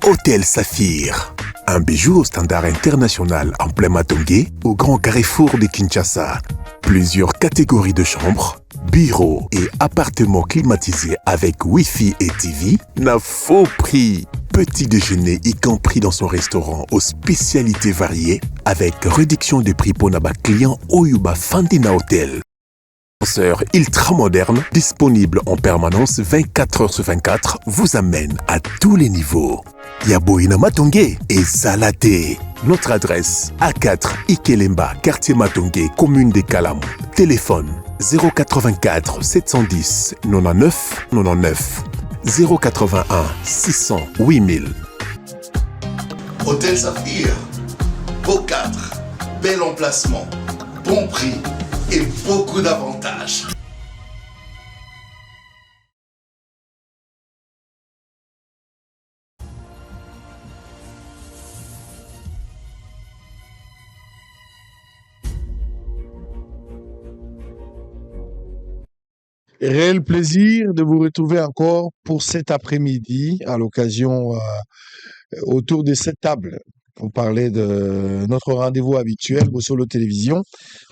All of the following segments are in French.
Hôtel Saphir. Un bijou au standard international en plein Matongé, au grand carrefour de Kinshasa. Plusieurs catégories de chambres, bureaux et appartements climatisés avec Wi-Fi et TV n'a faux prix. Petit déjeuner y compris dans son restaurant aux spécialités variées avec réduction de prix pour Naba client Oyuba Fandina Hotel. Ascenseur ultra moderne, disponible en permanence 24 heures sur 24, vous amène à tous les niveaux. Yaboina Matongé et Zalaté. Notre adresse A4 Ikelemba, quartier Matongé, commune des Kalam. Téléphone 084 710 99 99 081 600 8000. Hôtel Saphir, beau cadre, bel emplacement, bon prix et beaucoup d'avantages. Réel plaisir de vous retrouver encore pour cet après-midi à l'occasion autour de cette table pour parler de notre rendez-vous habituel, Bossolo Télévision.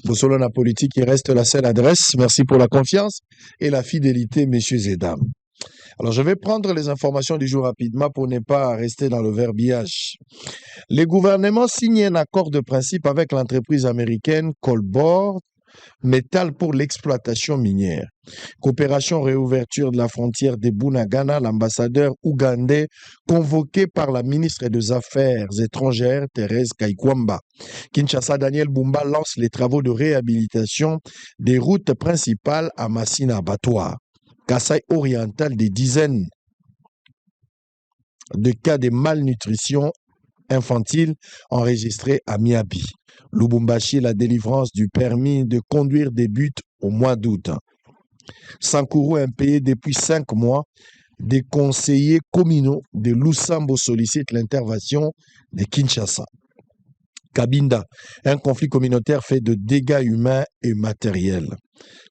Bossolo na politique, il reste la seule adresse. Merci pour la confiance et la fidélité, messieurs et dames. Alors, je vais prendre les informations du jour rapidement pour ne pas rester dans le verbiage. Les gouvernements signent un accord de principe avec l'entreprise américaine Colbord Métal pour l'exploitation minière. Coopération réouverture de la frontière de Bunagana, l'ambassadeur ougandais convoqué par la ministre des Affaires étrangères, Thérèse Kaikwamba. Kinshasa, Daniel Bumba lance les travaux de réhabilitation des routes principales à Massina Abattoir. Kasaï oriental, des dizaines de cas de malnutrition infantile enregistrés à Miabi. Lubumbashi, la délivrance du permis de conduire débute au mois d'août. Sankourou, impayé depuis 5 mois, des conseillers communaux de Lusambo sollicitent l'intervention de Kinshasa. Kabinda, un conflit communautaire fait de dégâts humains et matériels.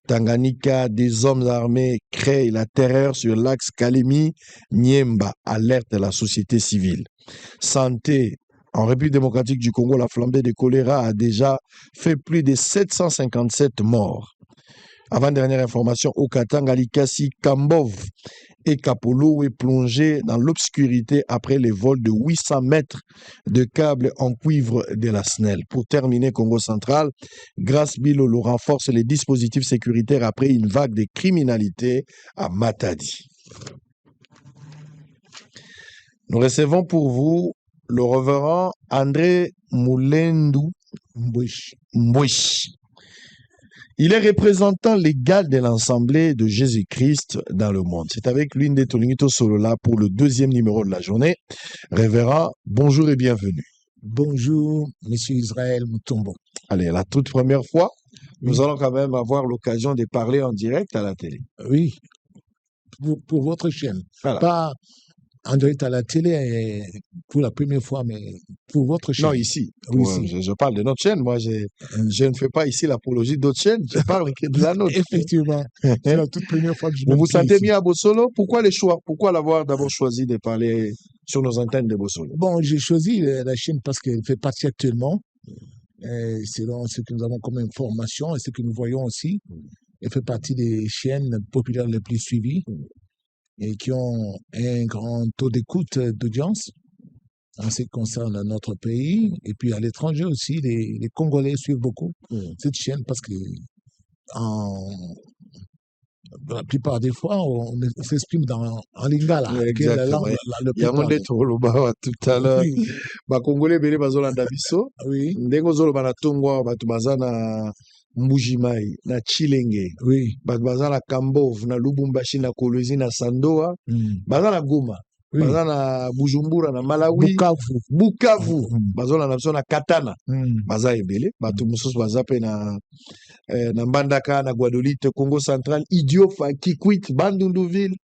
Tanganyika, des hommes armés créent la terreur sur l'axe Kalemi-Niemba, alerte la société civile. Santé, en République démocratique du Congo, la flambée de choléra a déjà fait plus de 757 morts. Avant-dernière information, au Katanga, Likasi, Kambov et Kapolo est plongé dans l'obscurité après les vols de 800 mètres de câbles en cuivre de la SNEL. Pour terminer, Congo central, Grace Bilolo renforce les dispositifs sécuritaires après une vague de criminalité à Matadi. Nous recevons pour vous le révérend André Moulendu Mbouish. Il est représentant légal de l'Assemblée de Jésus-Christ dans le monde. C'est avec lui de Tolingito Solola pour le 2e numéro de la journée. Révérend, bonjour et bienvenue. Bonjour, Monsieur Israël Mutombo. Allez, la toute première fois, nous allons quand même avoir l'occasion de parler en direct à la télé. Oui, pour votre chaîne. Voilà. Pas en direct à la télé pour la première fois, mais pour votre chaîne. Non, ici. Oui, Ouais, ici. je parle de notre chaîne. Moi, je ne fais pas ici l'apologie d'autres chaînes. Je parle que de la nôtre. Effectivement. C'est la toute première fois que je Vous vous me sentez ici. bien à Bossolo? Pourquoi les choix? Pourquoi l'avoir d'abord choisi de parler sur nos antennes de Bossolo? Bon, j'ai choisi la chaîne parce qu'elle fait partie actuellement, selon ce que nous avons comme information et ce que nous voyons aussi, elle fait partie des chaînes populaires les plus suivies et qui ont un grand taux d'écoute d'audience en ce qui concerne notre pays. Et puis à l'étranger aussi, les Congolais suivent beaucoup cette chaîne parce que la plupart des fois, on s'exprime en lingala, qui est la langue le Il y a plus un parlée. monde tout à l'heure. Oui, Congolais bele bazolanda biso. oui, Ndenge ozoloba na tongo bato baza na Mbujimai, na Chilenge, oui. bato baza na Kambov, na Lubumbashi, na Kolwezi, na Sandoa, baza na Goma, Oui. baza na Bujumbura, na Malawi, Bukavu, bazolanda biso na Katana, baza ebele, bato mosusu baza pe na Mbandaka, na Guadeloupe, Congo central, Idiofa, Kikwit, Bandunduville,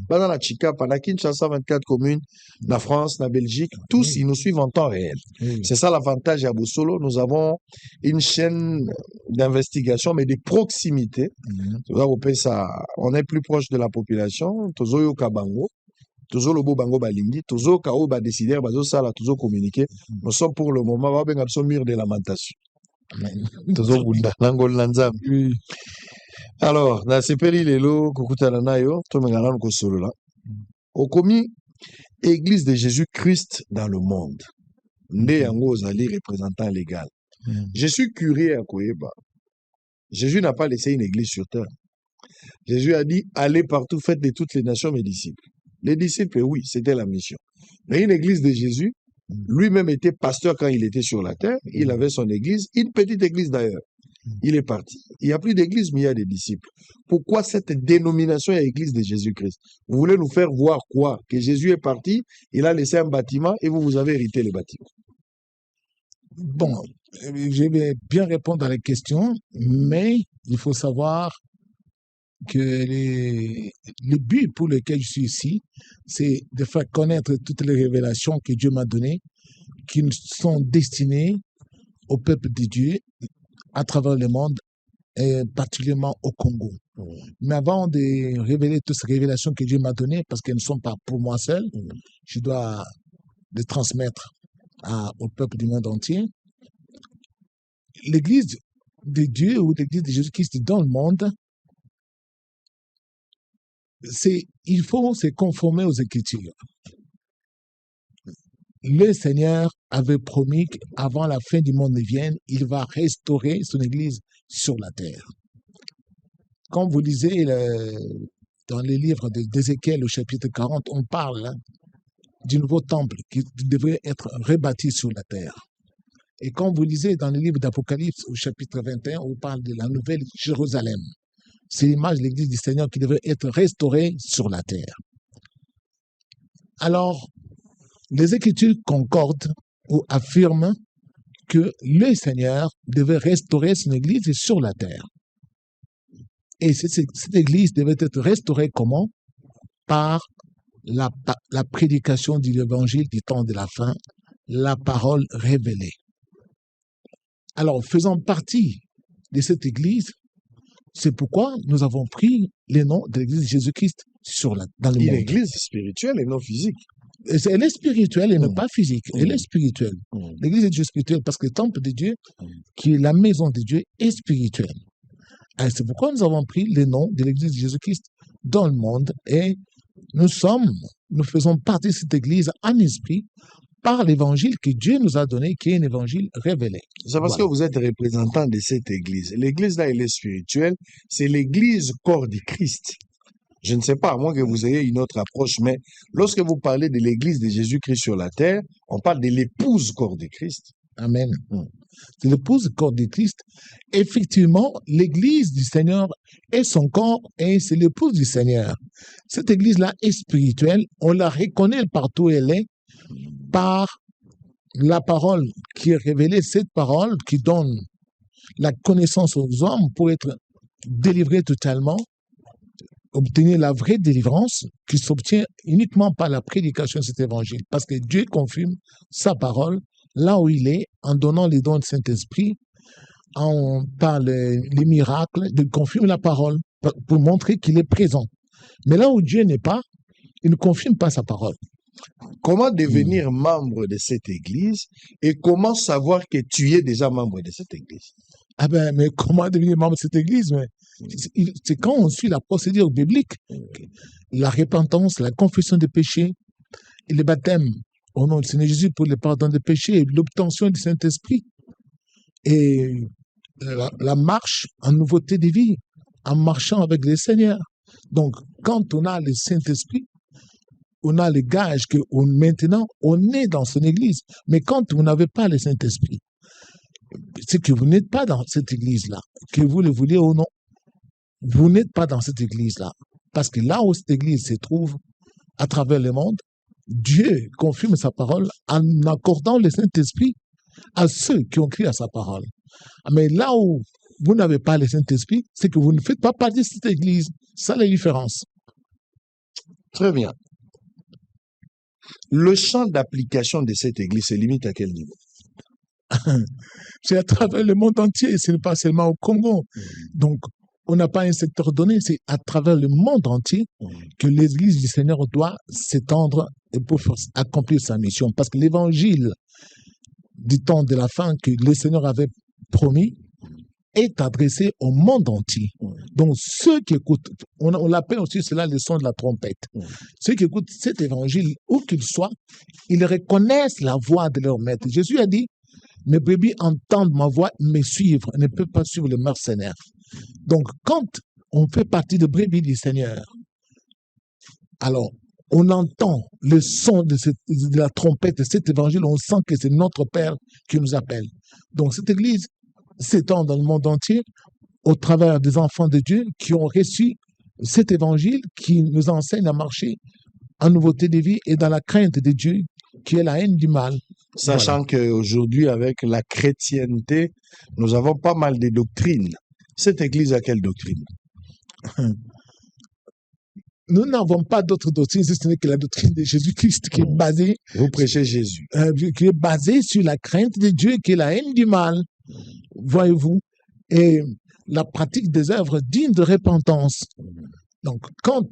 baza na Chikapa, na Kinshasa, 24 communes, na France, na Belgique, tous ils nous suivent en temps réel. C'est ça l'avantage à Bossolo, nous avons une chaîne d'investigation, mais de proximité. On est plus proche de la population, Tozoyo Kabango. Tozo lobo bango balingi, tozo kao ba décider, bazo sala, tozo communiquer. Nous sommes pour le moment, va ben abso mur de lamentation. Amen. Tozo bunda, langol lanzam. Oui. Alors, na sepeli lelo, kokutana nayo, to mengana ko solo là. Okomi, Église de Jésus-Christ dans le monde. Nde yango ozali représentant légal. Je suis curieux à Koyeba. Jésus n'a pas laissé une église sur terre. Jésus a dit, allez partout, faites de toutes les nations mes disciples. Les disciples, oui, c'était la mission. Mais une église de Jésus, lui-même était pasteur quand il était sur la terre. Il avait son église, une petite église d'ailleurs. Il est parti. Il n'y a plus d'église, mais il y a des disciples. Pourquoi cette dénomination est église de Jésus-Christ? Vous voulez nous faire voir quoi? Que Jésus est parti, il a laissé un bâtiment et vous avez hérité le bâtiment. Bon, je vais bien répondre à la question, mais il faut savoir que le but pour lequel je suis ici, c'est de faire connaître toutes les révélations que Dieu m'a données, qui sont destinées au peuple de Dieu à travers le monde, et particulièrement au Congo. Mais avant de révéler toutes ces révélations que Dieu m'a données, parce qu'elles ne sont pas pour moi seul, je dois les transmettre au peuple du monde entier. L'Église de Dieu ou l'Église de Jésus-Christ dans le monde, il faut se conformer aux Écritures. Le Seigneur avait promis qu'avant la fin du monde ne vienne, il va restaurer son Église sur la terre. Quand vous lisez dans les livres d'Ézéchiel au chapitre 40, on parle du nouveau temple qui devrait être rebâti sur la terre. Et quand vous lisez dans le livre d'Apocalypse au chapitre 21, on parle de la nouvelle Jérusalem. C'est l'image de l'Église du Seigneur qui devrait être restaurée sur la terre. Alors, les Écritures concordent ou affirment que le Seigneur devait restaurer son Église sur la terre. Et cette Église devait être restaurée comment? Par la prédication de l'Évangile du temps de la fin, la parole révélée. Alors, faisant partie de cette Église, c'est pourquoi nous avons pris les noms de l'Église de Jésus-Christ dans le monde. Une Église spirituelle et non physique. Elle est spirituelle et non pas physique. Elle est spirituelle. L'Église de Dieu est spirituelle parce que le temple de Dieu, qui est la maison de Dieu, est spirituelle. Et c'est pourquoi nous avons pris les noms de l'Église de Jésus-Christ dans le monde et nous faisons partie de cette Église en esprit par l'évangile que Dieu nous a donné, qui est un évangile révélé. C'est parce que vous êtes représentant de cette église. L'église là, elle est spirituelle. C'est l'église corps du Christ. Je ne sais pas, à moins que vous ayez une autre approche, mais lorsque vous parlez de l'église de Jésus-Christ sur la terre, on parle de l'épouse corps du Christ. Amen. C'est l'épouse corps du Christ. Effectivement, l'église du Seigneur est son corps et c'est l'épouse du Seigneur. Cette église-là est spirituelle. On la reconnaît partout où elle est par la parole qui est révélée, cette parole qui donne la connaissance aux hommes pour être délivrés totalement, obtenir la vraie délivrance qui s'obtient uniquement par la prédication de cet évangile. Parce que Dieu confirme sa parole là où il est, en donnant les dons du Saint-Esprit, par les miracles, il confirme la parole pour montrer qu'il est présent. Mais là où Dieu n'est pas, il ne confirme pas sa parole. Comment devenir membre de cette église et comment savoir que tu es déjà membre de cette église? Ah ben, mais comment devenir membre de cette église? C'est quand on suit la procédure biblique, la repentance, la confession des péchés, et le baptême au nom du Seigneur Jésus pour le pardon des péchés et l'obtention du Saint-Esprit. Et la marche en nouveauté de vie, en marchant avec le Seigneur. Donc, quand on a le Saint-Esprit, on a le gage que maintenant, on est dans son église. Mais quand vous n'avez pas le Saint-Esprit, c'est que vous n'êtes pas dans cette église-là, que vous le voulez ou non. Vous n'êtes pas dans cette église-là. Parce que là où cette église se trouve, à travers le monde, Dieu confirme sa parole en accordant le Saint-Esprit à ceux qui ont crié à sa parole. Mais là où vous n'avez pas le Saint-Esprit, c'est que vous ne faites pas partie de cette église. C'est la différence. Très bien. Le champ d'application de cette église se limite à quel niveau? C'est à travers le monde entier, ce n'est pas seulement au Congo. Donc, on n'a pas un secteur donné, c'est à travers le monde entier que l'Église du Seigneur doit s'étendre et pour accomplir sa mission. Parce que l'évangile du temps de la fin que le Seigneur avait promis est adressé au monde entier. Donc, ceux qui écoutent, on l'appelle aussi cela le son de la trompette. Ceux qui écoutent cet évangile, où qu'ils soient, ils reconnaissent la voix de leur maître. Jésus a dit, mes brebis entendent ma voix, me suivre, ne peuvent pas suivre le mercenaire. Donc, quand on fait partie de brebis du Seigneur, alors, on entend le son de la trompette de cet évangile, on sent que c'est notre Père qui nous appelle. Donc, cette Église s'étend dans le monde entier au travers des enfants de Dieu qui ont reçu cet évangile qui nous enseigne à marcher en nouveauté de vie et dans la crainte de Dieu, qui est la haine du mal. Sachant qu'aujourd'hui, avec la chrétienté, nous avons pas mal de doctrines. Cette Église a quelle doctrine? Nous n'avons pas d'autre doctrine, si ce n'est que la doctrine de Jésus-Christ qui est basée... Vous prêchez Jésus. Qui est basée sur la crainte de Dieu, qui est la haine du mal. Voyez-vous? Et la pratique des œuvres dignes de repentance. Donc, quand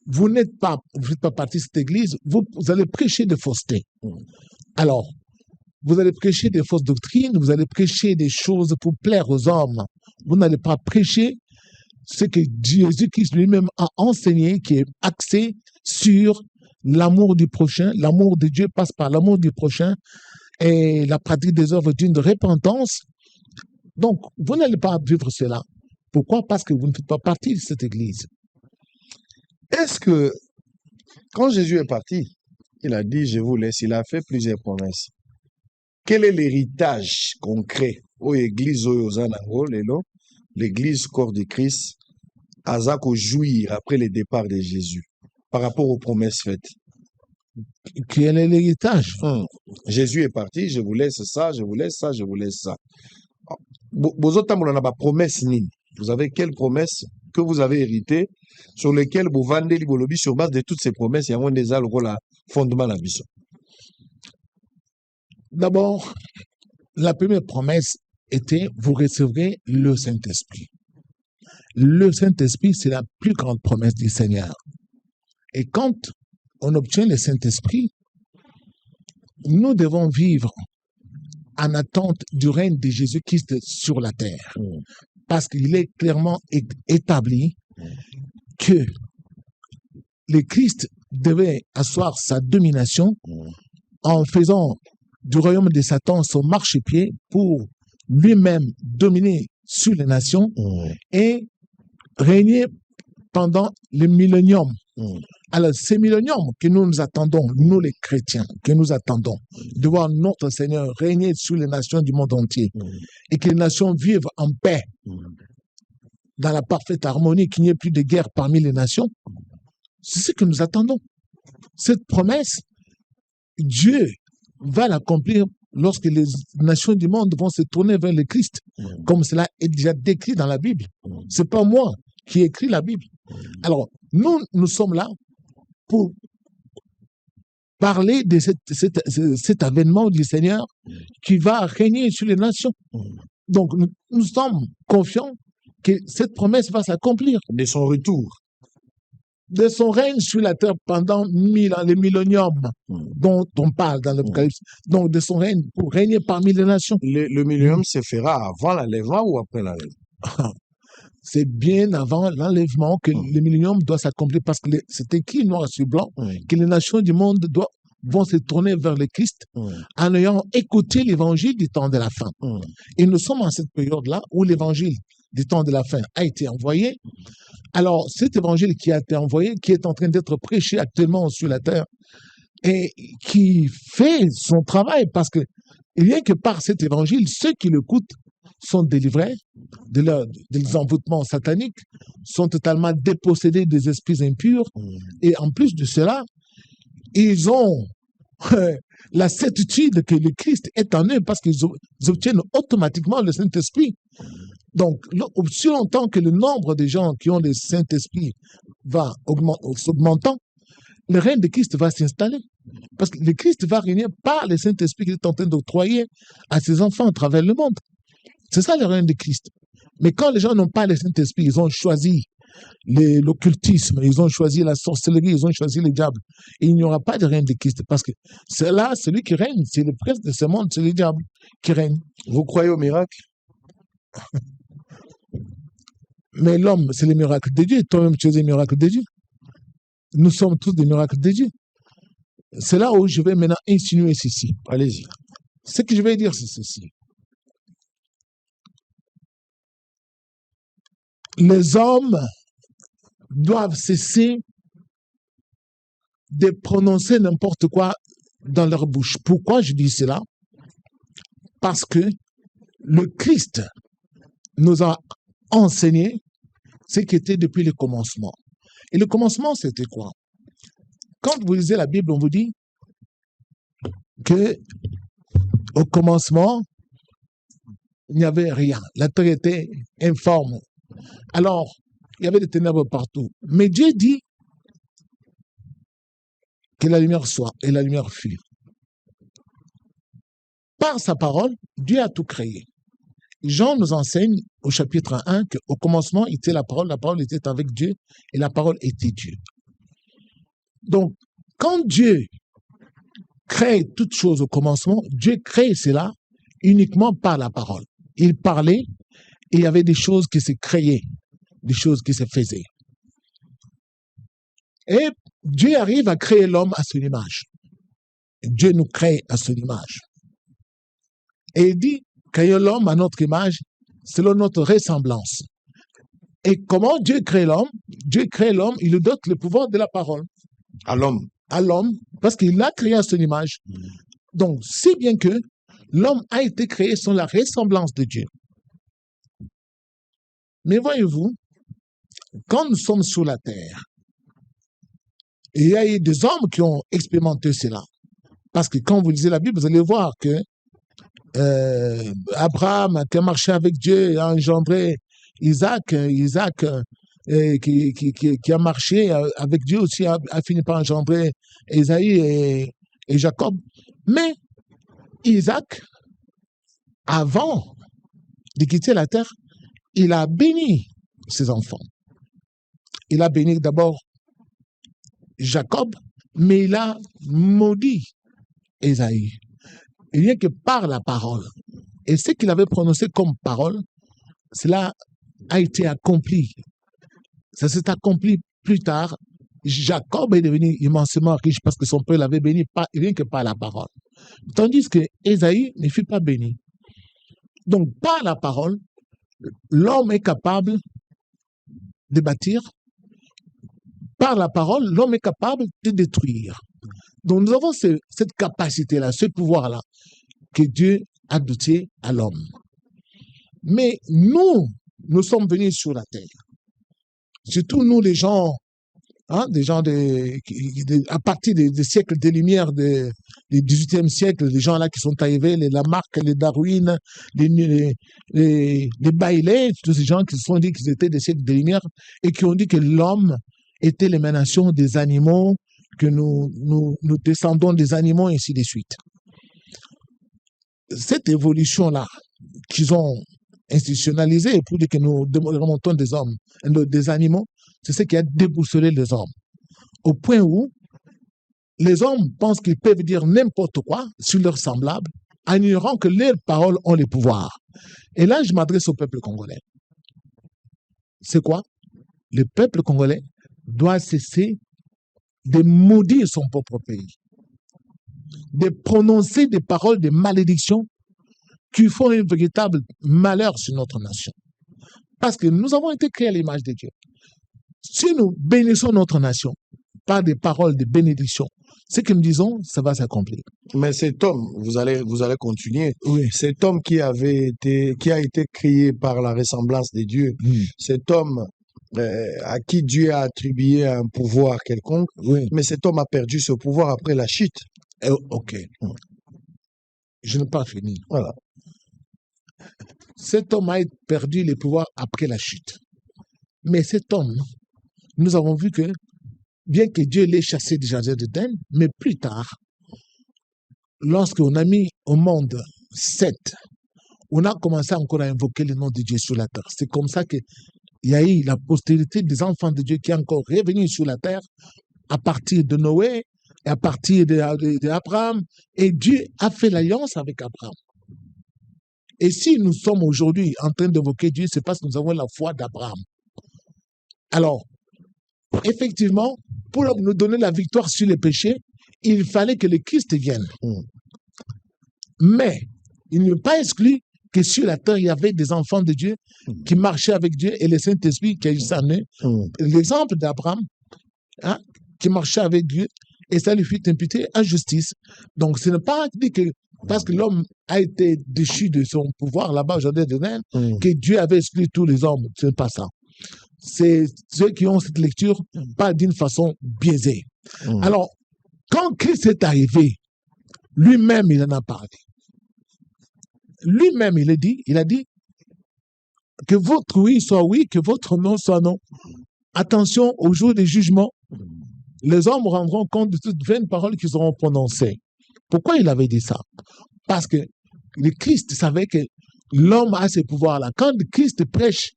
vous n'êtes pas partie de cette Église, vous allez prêcher de fausseté. Alors, vous allez prêcher des fausses doctrines, vous allez prêcher des choses pour plaire aux hommes. Vous n'allez pas prêcher ce que Jésus-Christ lui-même a enseigné, qui est axé sur l'amour du prochain. L'amour de Dieu passe par l'amour du prochain et la pratique des œuvres dignes de repentance. Donc, vous n'allez pas vivre cela. Pourquoi? Parce que vous ne faites pas partie de cette Église. Est-ce que, quand Jésus est parti, il a dit, je vous laisse, il a fait plusieurs promesses. Quel est l'héritage concret aux églises l'église corps de Christ, Azako jouir après le départ de Jésus, par rapport aux promesses faites? Quel est l'héritage? Jésus est parti, je vous laisse ça, je vous laisse ça, je vous laisse ça. Vous avez quelles promesses que vous avez héritées sur lesquelles vous vendez l'ibolobi sur base de toutes ces promesses? Il y a moins des algos là, fondement la mission. D'abord, la première promesse était, vous recevrez le Saint-Esprit. Le Saint-Esprit, c'est la plus grande promesse du Seigneur. Et quand on obtient le Saint-Esprit, nous devons vivre en attente du règne de Jésus-Christ sur la terre. Parce qu'il est clairement établi que le Christ devait asseoir sa domination en faisant du royaume de Satan son marchepied pour lui-même dominer sur les nations et régner pendant le millénium. Alors, ces milléniums que nous nous attendons, nous les chrétiens, que nous attendons, de voir notre Seigneur régner sur les nations du monde entier et que les nations vivent en paix, dans la parfaite harmonie, qu'il n'y ait plus de guerre parmi les nations, c'est ce que nous attendons. Cette promesse, Dieu va l'accomplir lorsque les nations du monde vont se tourner vers le Christ, comme cela est déjà décrit dans la Bible. C'est pas moi qui ai écrit la Bible. Alors, nous sommes là pour parler de cet avènement du Seigneur qui va régner sur les nations. Donc, nous sommes confiants que cette promesse va s'accomplir. De son retour. De son règne sur la terre pendant 1000 ans, les milléniums dont on parle dans l'Apocalypse. Donc, de son règne pour régner parmi les nations. Le millénium se fera avant l'enlèvement ou après l'enlèvement? C'est bien avant l'enlèvement que le millénium doit s'accomplir parce que c'est écrit noir sur blanc que les nations du monde vont se tourner vers le Christ en ayant écouté l'évangile du temps de la fin. Et nous sommes en cette période-là où l'évangile du temps de la fin a été envoyé. Alors, cet évangile qui a été envoyé, qui est en train d'être prêché actuellement sur la terre, et qui fait son travail, parce que rien que par cet évangile, ceux qui l'écoutent sont délivrés des envoûtements sataniques, sont totalement dépossédés des esprits impurs, et en plus de cela, ils ont la certitude que le Christ est en eux, parce qu'ils obtiennent automatiquement le Saint-Esprit. Donc, aussi longtemps que le nombre de gens qui ont le Saint-Esprit va s'augmentant, le règne de Christ va s'installer. Parce que le Christ va régner par le Saint-Esprit qu'il est en train d'octroyer à ses enfants à travers le monde. C'est ça le règne de Christ. Mais quand les gens n'ont pas le Saint-Esprit, ils ont choisi l'occultisme, ils ont choisi la sorcellerie, ils ont choisi le diable. Et il n'y aura pas de règne de Christ parce que c'est là, celui qui règne, c'est le prince de ce monde, c'est le diable qui règne. Vous croyez au miracle? Mais l'homme, c'est le miracle de Dieu. Toi-même, tu es des miracles de Dieu. Nous sommes tous des miracles de Dieu. C'est là où je vais maintenant insinuer ceci. Allez-y. Ce que je vais dire, c'est ceci. Les hommes doivent cesser de prononcer n'importe quoi dans leur bouche. Pourquoi je dis cela? Parce que le Christ nous a enseigné ce qui était depuis le commencement. Et le commencement, c'était quoi? Quand vous lisez la Bible, on vous dit que au commencement, il n'y avait rien. La terre était informe. Alors, il y avait des ténèbres partout. Mais Dieu dit que la lumière soit, et la lumière fut. Par sa parole, Dieu a tout créé. Jean nous enseigne au chapitre 1 qu'au commencement était la parole était avec Dieu, et la parole était Dieu. Donc, quand Dieu crée toutes choses au commencement, Dieu crée cela uniquement par la parole. Il parlait et il y avait des choses qui se créaient, des choses qui se faisaient. Et Dieu arrive à créer l'homme à son image. Dieu nous crée à son image. Et il dit, créons l'homme à notre image, selon notre ressemblance. Et comment Dieu crée l'homme? Dieu crée l'homme, il lui donne le pouvoir de la parole. À l'homme. À l'homme, parce qu'il l'a créé à son image. Donc, si bien que l'homme a été créé sur la ressemblance de Dieu. Mais voyez-vous, quand nous sommes sur la terre, il y a eu des hommes qui ont expérimenté cela. Parce que quand vous lisez la Bible, vous allez voir que Abraham, qui a marché avec Dieu, a engendré Isaac qui a marché avec Dieu aussi, a fini par engendrer Ésaïe et Jacob. Mais Isaac, avant de quitter la terre, il a béni ses enfants. Il a béni d'abord Jacob, mais il a maudit Ésaïe. Rien que par la parole. Et ce qu'il avait prononcé comme parole, cela a été accompli. Ça s'est accompli plus tard. Jacob est devenu immensément riche parce que son père l'avait béni rien que par la parole. Tandis que Ésaïe ne fut pas béni. Donc, par la parole, l'homme est capable de bâtir. Par la parole, l'homme est capable de détruire. Donc, nous avons cette capacité-là, ce pouvoir-là, que Dieu a doté à l'homme. Mais nous sommes venus sur la terre. Surtout nous, les gens, des gens à partir des siècles des Lumières du XVIIIe siècle, les gens là qui sont arrivés, les Lamarck, les Darwin, les Bailey, tous ces gens qui se sont dit qu'ils étaient des siècles des Lumières et qui ont dit que l'homme était l'émanation des animaux, que nous descendons des animaux, et ainsi de suite. Cette évolution-là qu'ils ont institutionnalisée pour dire que nous remontons des animaux, c'est ce qui a déboussolé les hommes. Au point où les hommes pensent qu'ils peuvent dire n'importe quoi sur leurs semblables, en ignorant que leurs paroles ont le pouvoir. Et là, je m'adresse au peuple congolais. C'est quoi? Le peuple congolais doit cesser de maudire son propre pays, de prononcer des paroles de malédiction qui font un véritable malheur sur notre nation. Parce que nous avons été créés à l'image de Dieu. Si nous bénissons notre nation par des paroles de bénédiction, ce que nous disons, ça va s'accomplir. Mais cet homme, vous allez continuer, oui. Cet homme qui a été créé par la ressemblance de Dieu, cet homme à qui Dieu a attribué un pouvoir quelconque, mais cet homme a perdu ce pouvoir après la chute. Ok. Je n'ai pas fini. Voilà. Cet homme a perdu le pouvoir après la chute. Mais cet homme, nous avons vu que, bien que Dieu l'ait chassé du jardin d'Éden, mais plus tard, lorsqu'on a mis au monde 7, on a commencé encore à invoquer le nom de Dieu sur la terre. C'est comme ça qu'il y a eu la postérité des enfants de Dieu qui est encore revenue sur la terre à partir de Noé et à partir d'Abraham. Et Dieu a fait l'alliance avec Abraham. Et si nous sommes aujourd'hui en train d'évoquer Dieu, c'est parce que nous avons la foi d'Abraham. Alors, effectivement, pour nous donner la victoire sur les péchés, il fallait que le Christ vienne. Mais il n'est pas exclu que sur la terre, il y avait des enfants de Dieu qui marchaient avec Dieu et le Saint-Esprit qui agissait en eux. L'exemple d'Abraham, hein, qui marchait avec Dieu et ça lui fut imputé à justice. Donc, ce n'est pas dit que parce que l'homme a été déchu de son pouvoir là-bas au Jardin d'Éden, que Dieu avait exclu tous les hommes. Ce n'est pas ça. C'est ceux qui ont cette lecture, pas d'une façon biaisée. Alors, quand Christ est arrivé, lui-même, il en a parlé. Lui-même, il a dit que votre oui soit oui, que votre non soit non. Attention, au jour du jugement, les hommes rendront compte de toutes vaines paroles qu'ils auront prononcées. Pourquoi il avait dit ça? Parce que le Christ savait que l'homme a ces pouvoirs-là. Quand le Christ prêche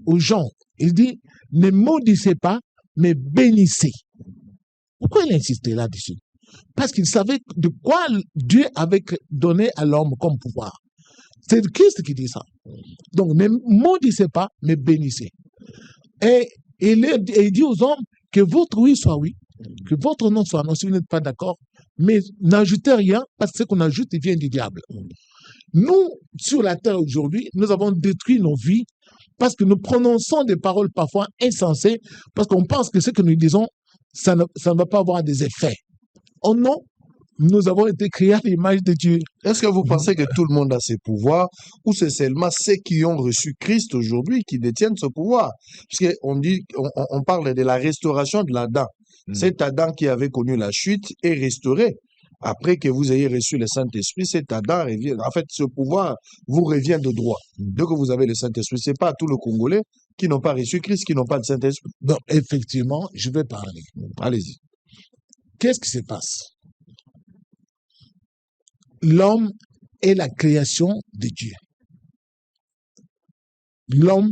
aux gens, il dit, ne maudissez pas, mais bénissez. Pourquoi il insistait là-dessus? Parce qu'il savait de quoi Dieu avait donné à l'homme comme pouvoir. C'est le Christ qui dit ça. Donc, ne maudissez pas, mais bénissez. Et il dit aux hommes que votre oui soit oui, que votre non soit non, si vous n'êtes pas d'accord, mais n'ajoutez rien, parce que ce qu'on ajoute, il vient du diable. Nous, sur la terre aujourd'hui, nous avons détruit nos vies parce que nous prononçons des paroles parfois insensées, parce qu'on pense que ce que nous disons, ça ne va pas avoir des effets. Oh non, nous avons été créés à l'image de Dieu. Est-ce que vous pensez que tout le monde a ces pouvoirs ou c'est seulement ceux qui ont reçu Christ aujourd'hui qui détiennent ce pouvoir? Parce qu'on parle de la restauration de l'Adam. Cet Adam qui avait connu la chute est restauré. Après que vous ayez reçu le Saint-Esprit, cet Adam revient. En fait, ce pouvoir vous revient de droit. Dès que vous avez le Saint-Esprit, ce n'est pas à tous les Congolais qui n'ont pas reçu Christ, qui n'ont pas le Saint-Esprit. Donc, effectivement, je vais parler. Allez-y. Qu'est-ce qui se passe? L'homme est la création de Dieu. L'homme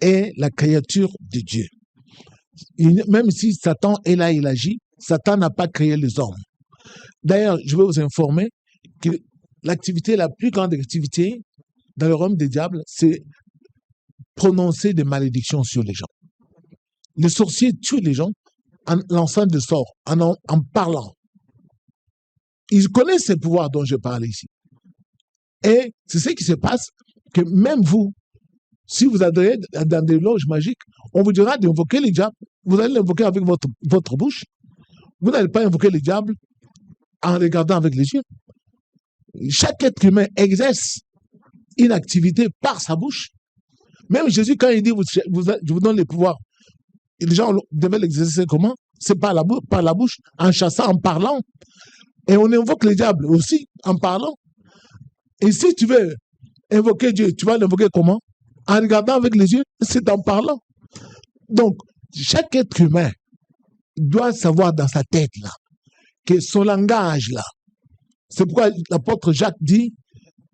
est la créature de Dieu. Même si Satan est là, il agit, Satan n'a pas créé les hommes. D'ailleurs, je vais vous informer que l'activité, la plus grande activité dans le royaume des diables, c'est prononcer des malédictions sur les gens. Les sorciers tuent les gens en lançant des sorts, en parlant. Ils connaissent ces pouvoirs dont je parle ici. Et c'est ce qui se passe, que même vous, si vous adhérez dans des loges magiques, on vous dira d'invoquer les diables. Vous allez l'invoquer avec votre bouche. Vous n'allez pas invoquer les diables en regardant avec les yeux. Chaque être humain exerce une activité par sa bouche. Même Jésus, quand il dit je vous donne les pouvoirs, les gens devaient l'exercer comment? C'est par la bouche, en chassant, en parlant. Et on invoque les diables aussi en parlant. Et si tu veux invoquer Dieu, tu vas l'invoquer comment? En regardant avec les yeux, c'est en parlant. Donc, chaque être humain doit savoir dans sa tête là, que son langage là, c'est pourquoi l'apôtre Jacques dit,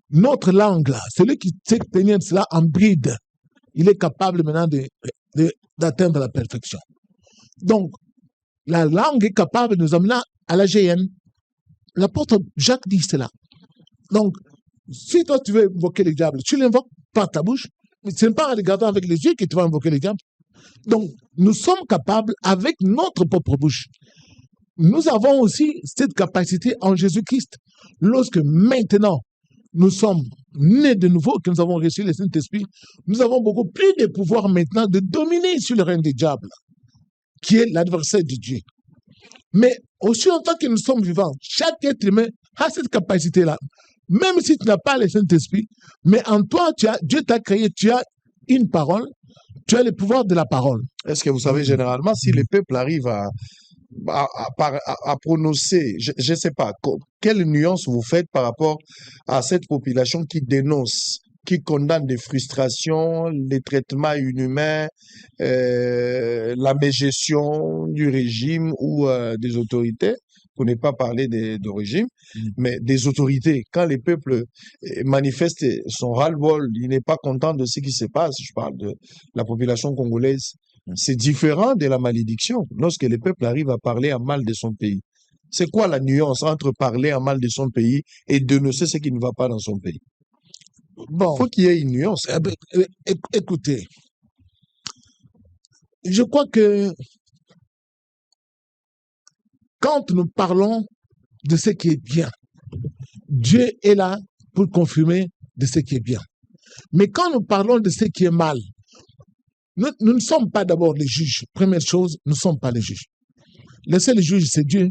notre langue là, celui qui sait tenir cela en bride, il est capable maintenant d'atteindre la perfection. Donc, la langue est capable de nous amener à la GN. L'apôtre Jacques dit cela. Donc, si toi tu veux invoquer les diables, tu l'invoques par ta bouche, mais ce n'est pas en regardant avec les yeux que tu vas invoquer les diables. Donc, nous sommes capables avec notre propre bouche. Nous avons aussi cette capacité en Jésus-Christ. Lorsque maintenant, nous sommes nés de nouveau, que nous avons reçu le Saint-Esprit, nous avons beaucoup plus de pouvoir maintenant de dominer sur le règne des diables, qui est l'adversaire de Dieu. Mais aussi longtemps que nous sommes vivants, chaque être humain a cette capacité-là. Même si tu n'as pas le Saint-Esprit, mais en toi, Dieu t'a créé, tu as une parole, tu as le pouvoir de la parole. Est-ce que vous savez généralement si le peuple arrive à prononcer, je ne sais pas, quelle nuance vous faites par rapport à cette population qui dénonce, qui condamne des frustrations, les traitements inhumains, la mégestion du régime ou des autorités? pour ne pas parler de régime, mais des autorités. Quand les peuples manifestent son ras-le-bol, il n'est pas content de ce qui se passe, je parle de la population congolaise, c'est différent de la malédiction. Lorsque le peuple arrive à parler en mal de son pays, c'est quoi la nuance entre parler en mal de son pays et dénoncer ce qui ne va pas dans son pays? Bon, Il faut qu'il y ait une nuance. écoutez, je crois que quand nous parlons de ce qui est bien, Dieu est là pour confirmer de ce qui est bien. Mais quand nous parlons de ce qui est mal, nous ne sommes pas d'abord les juges. Première chose, nous ne sommes pas les juges. Le seul juge, c'est Dieu.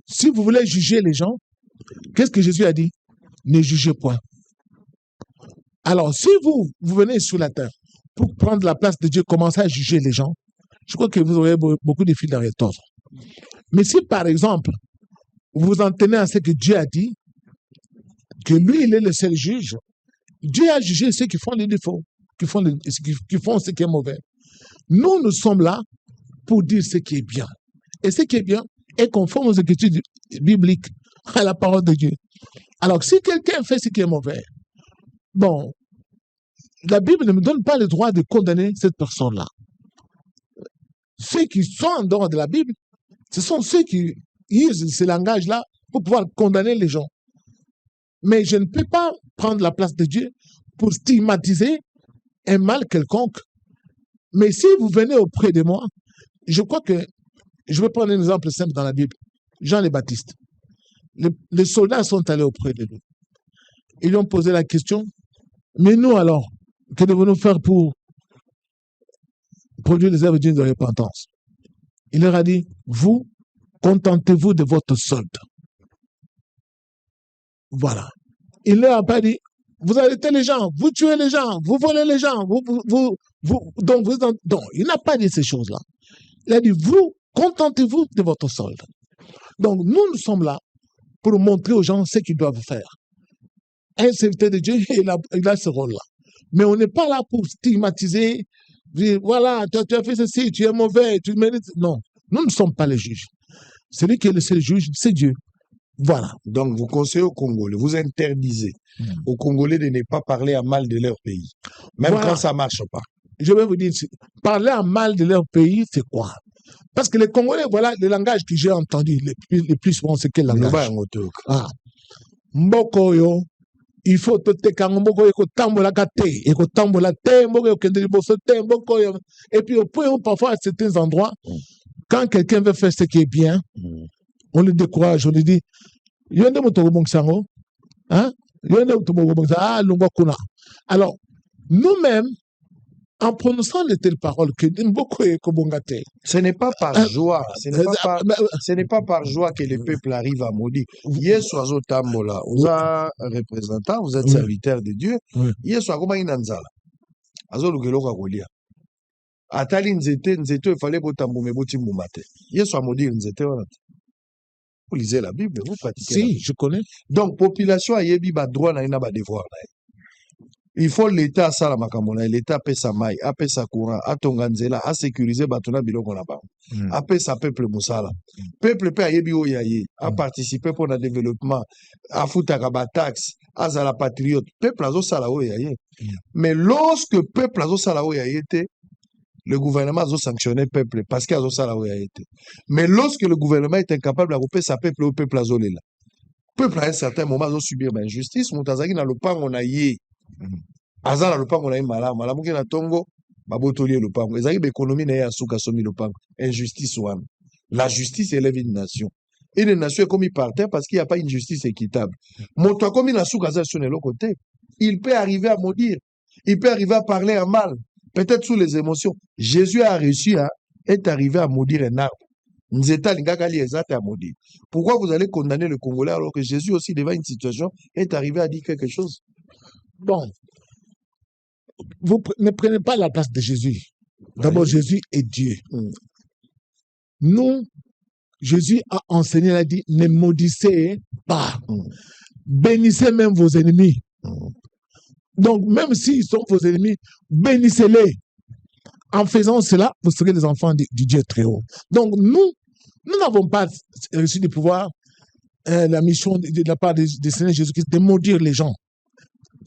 Si vous voulez juger les gens, qu'est-ce que Jésus a dit? Ne jugez point. Alors, si vous venez sur la terre pour prendre la place de Dieu, commencer à juger les gens, je crois que vous aurez beaucoup de fils dans les torts. Mais si, par exemple, vous vous en tenez à ce que Dieu a dit, que lui, il est le seul juge, Dieu a jugé ceux qui font les défauts, qui font ce qui est mauvais. Nous sommes là pour dire ce qui est bien. Et ce qui est bien est conforme aux écritures bibliques, à la parole de Dieu. Alors, si quelqu'un fait ce qui est mauvais, bon, la Bible ne me donne pas le droit de condamner cette personne-là. Ceux qui sont en dehors de la Bible, ce sont ceux qui usent ce langage-là pour pouvoir condamner les gens. Mais je ne peux pas prendre la place de Dieu pour stigmatiser un mal quelconque. Mais si vous venez auprès de moi, je crois que, je vais prendre un exemple simple dans la Bible. Jean le Baptiste. Les soldats sont allés auprès de lui. Ils lui ont posé la question, mais nous alors, que devons-nous faire pour produire les œuvres dignes de repentance? Il leur a dit, vous, contentez-vous de votre solde. Voilà. Il ne leur a pas dit, vous arrêtez les gens, vous tuez les gens, vous volez les gens, donc, il n'a pas dit ces choses-là. Il a dit, vous, contentez-vous de votre solde. Donc, nous sommes là pour montrer aux gens ce qu'ils doivent faire. Un serviteur de Dieu, il a ce rôle-là. Mais on n'est pas là pour stigmatiser, dire, voilà, tu as fait ceci, tu es mauvais, tu mérites. Non, nous ne sommes pas les juges. Celui qui est le seul juge, c'est Dieu. Voilà. Donc, vous conseillez aux Congolais, vous interdisez aux Congolais de ne pas parler en mal de leur pays, même Voilà. quand ça ne marche pas. Je vais vous dire, parler en mal de leur pays, c'est quoi? Parce que les Congolais, voilà le langage que j'ai entendu le plus souvent, c'est quel langage? Ah. Mboko yo, il faut te tekango mboko yo kotambola kate, et kotambola te, mboko yo kende liboso te, mboko yo. Et puis au point où parfois à certains endroits, quand quelqu'un veut faire ce qui est bien, on le décourage, on lui dit, yonde moto bongsango, hein? Yonde moto bongsango, ah, lungwa kuna. Alors, nous-mêmes, en prononçant de telles paroles, que ce n'est pas par joie, ce n'est pas par joie que le peuple arrive à maudire. Yesu azotambola, vous êtes représentant, vous êtes serviteur de Dieu. Yesu akoma inanzala. Azolukelo kwa kolia. Atali nzete il fallait botambume botimbumate. Yesu a maudit nzete wana. Vous lisez la Bible, vous pratiquez. Si, je connais. Donc population a yebi ba droit na ina ba devoir na. Il faut l'État sala makamona, l'État paie sa maille, a paie sa courant, a tonganzela, a sécurisé batona biloko na ba. A paie sa peuple musala. Peuple paie ayebi oyaye, a participé pour le développement, a foutaka ba taxe, a za la patriote. Peuple azo sala oyaye. Mais lorsque peuple azo sala oyaye te, le gouvernement a sanctionné le peuple parce qu'il a sala oyaye te. Mais lorsque le gouvernement est incapable de couper sa peuple au peuple azolela. Peuple à un certain moment a subir l'injustice, moutazaki na lopango na ye. Azala lupango na imala malamuki na tongo babotoli lupango ezali l'économie na ya suka somi lupango injustice wana. La justice élève une nation et une nation est commis par terre parce qu'il n'y a pas une justice équitable. Moto comme na suka za sur le côté, il peut arriver à maudire, il peut arriver à parler en mal, peut-être sous les émotions. Jésus a réussi à est arrivé à maudire un arbre. Nzeta lingaka li ezata à maudire. Pourquoi vous allez condamner le Congolais alors que Jésus aussi devant une situation est arrivé à dire quelque chose? Bon, vous ne prenez pas la place de Jésus. D'abord, Jésus est Dieu. Nous, Jésus a enseigné, il a dit, ne maudissez pas. Bénissez même vos ennemis. Donc, même s'ils sont vos ennemis, bénissez-les. En faisant cela, vous serez des enfants du Dieu très haut. Donc, nous, Nous n'avons pas reçu du pouvoir la mission de la part du Seigneur Jésus-Christ de maudire les gens.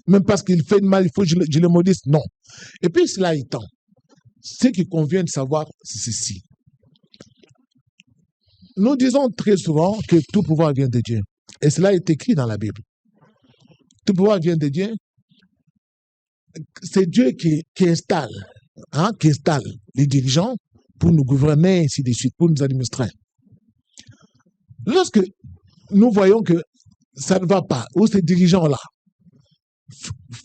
Même parce qu'il fait mal, il faut que je le maudisse. Non. Et puis, cela étant, ce qui convient de savoir, c'est ceci. Nous disons très souvent que tout pouvoir vient de Dieu. Et cela est écrit dans la Bible. Tout pouvoir vient de Dieu. C'est Dieu qui installe les dirigeants pour nous gouverner, ainsi de suite, pour nous administrer. Lorsque nous voyons que ça ne va pas, ou ces dirigeants-là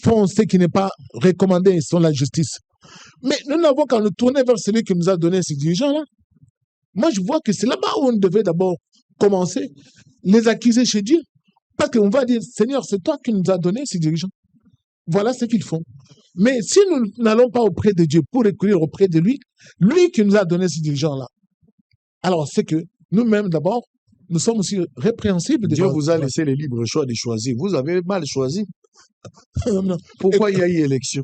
font ce qui n'est pas recommandé selon la justice, mais nous n'avons qu'à nous tourner vers celui qui nous a donné ces dirigeants-là. Moi, je vois que c'est là-bas où on devait d'abord commencer, les accuser chez Dieu. Parce qu'on va dire, Seigneur, c'est toi qui nous as donné ces dirigeants. Voilà ce qu'ils font. Mais si nous n'allons pas auprès de Dieu pour recourir auprès de lui, lui qui nous a donné ces dirigeants-là, alors c'est que nous-mêmes d'abord, nous sommes aussi répréhensibles. Dieu vous a laissé le libre choix de choisir. Vous avez mal choisi. Pourquoi il y a eu élection?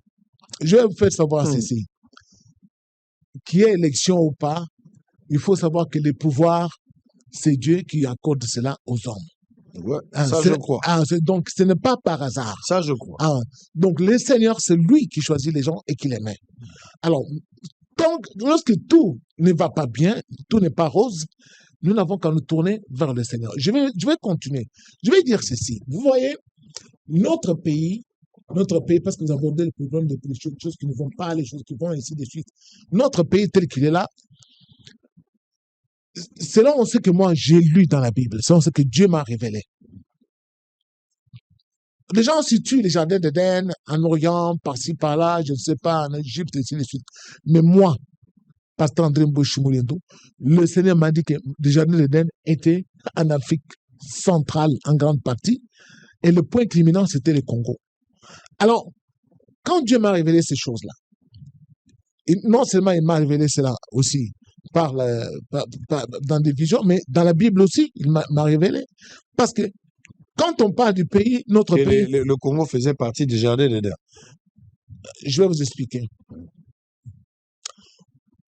Je vais vous faire savoir ceci. Qu'il y ait élection ou pas, il faut savoir que le pouvoir, c'est Dieu qui accorde cela aux hommes. Ouais, ça, je crois. Donc, ce n'est pas par hasard. Ça, je crois. Donc, le Seigneur, c'est lui qui choisit les gens et qui les met. Alors, donc, lorsque tout ne va pas bien, tout n'est pas rose, nous n'avons qu'à nous tourner vers le Seigneur. Je vais continuer. Je vais dire ceci. Vous voyez, notre pays, parce que nous avons des problèmes de choses qui ne vont pas, les choses qui vont, ainsi de suite. Notre pays tel qu'il est là, selon ce que moi j'ai lu dans la Bible, selon ce que Dieu m'a révélé. Les gens situent les jardins d'Éden en Orient, par-ci, par-là, je ne sais pas, en Égypte, ainsi de suite. Mais moi, Pasteur André Mboshimouliendo, le Seigneur m'a dit que les jardins d'Éden étaient en Afrique centrale en grande partie, et le point culminant, c'était le Congo. Alors, quand Dieu m'a révélé ces choses-là, non seulement il m'a révélé cela aussi dans des visions, mais dans la Bible aussi, il m'a révélé. Parce que quand on parle du pays, notre pays... Le Congo faisait partie du jardin d'Éden. Je vais vous expliquer.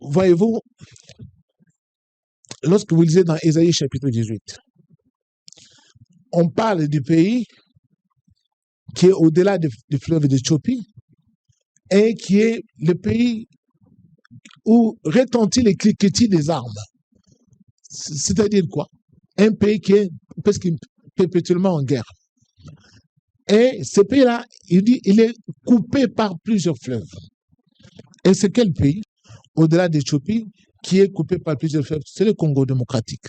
Voyez-vous, lorsque vous lisez dans Ésaïe chapitre 18, on parle du pays qui est au-delà du fleuve d'Éthiopie et qui est le pays où retentit les cliquetis des armes. C'est-à-dire quoi? Un pays qui est presque perpétuellement en guerre. Et ce pays-là, il est coupé par plusieurs fleuves. Et c'est quel pays, au-delà d'Éthiopie, qui est coupé par plusieurs fleuves? C'est le Congo démocratique.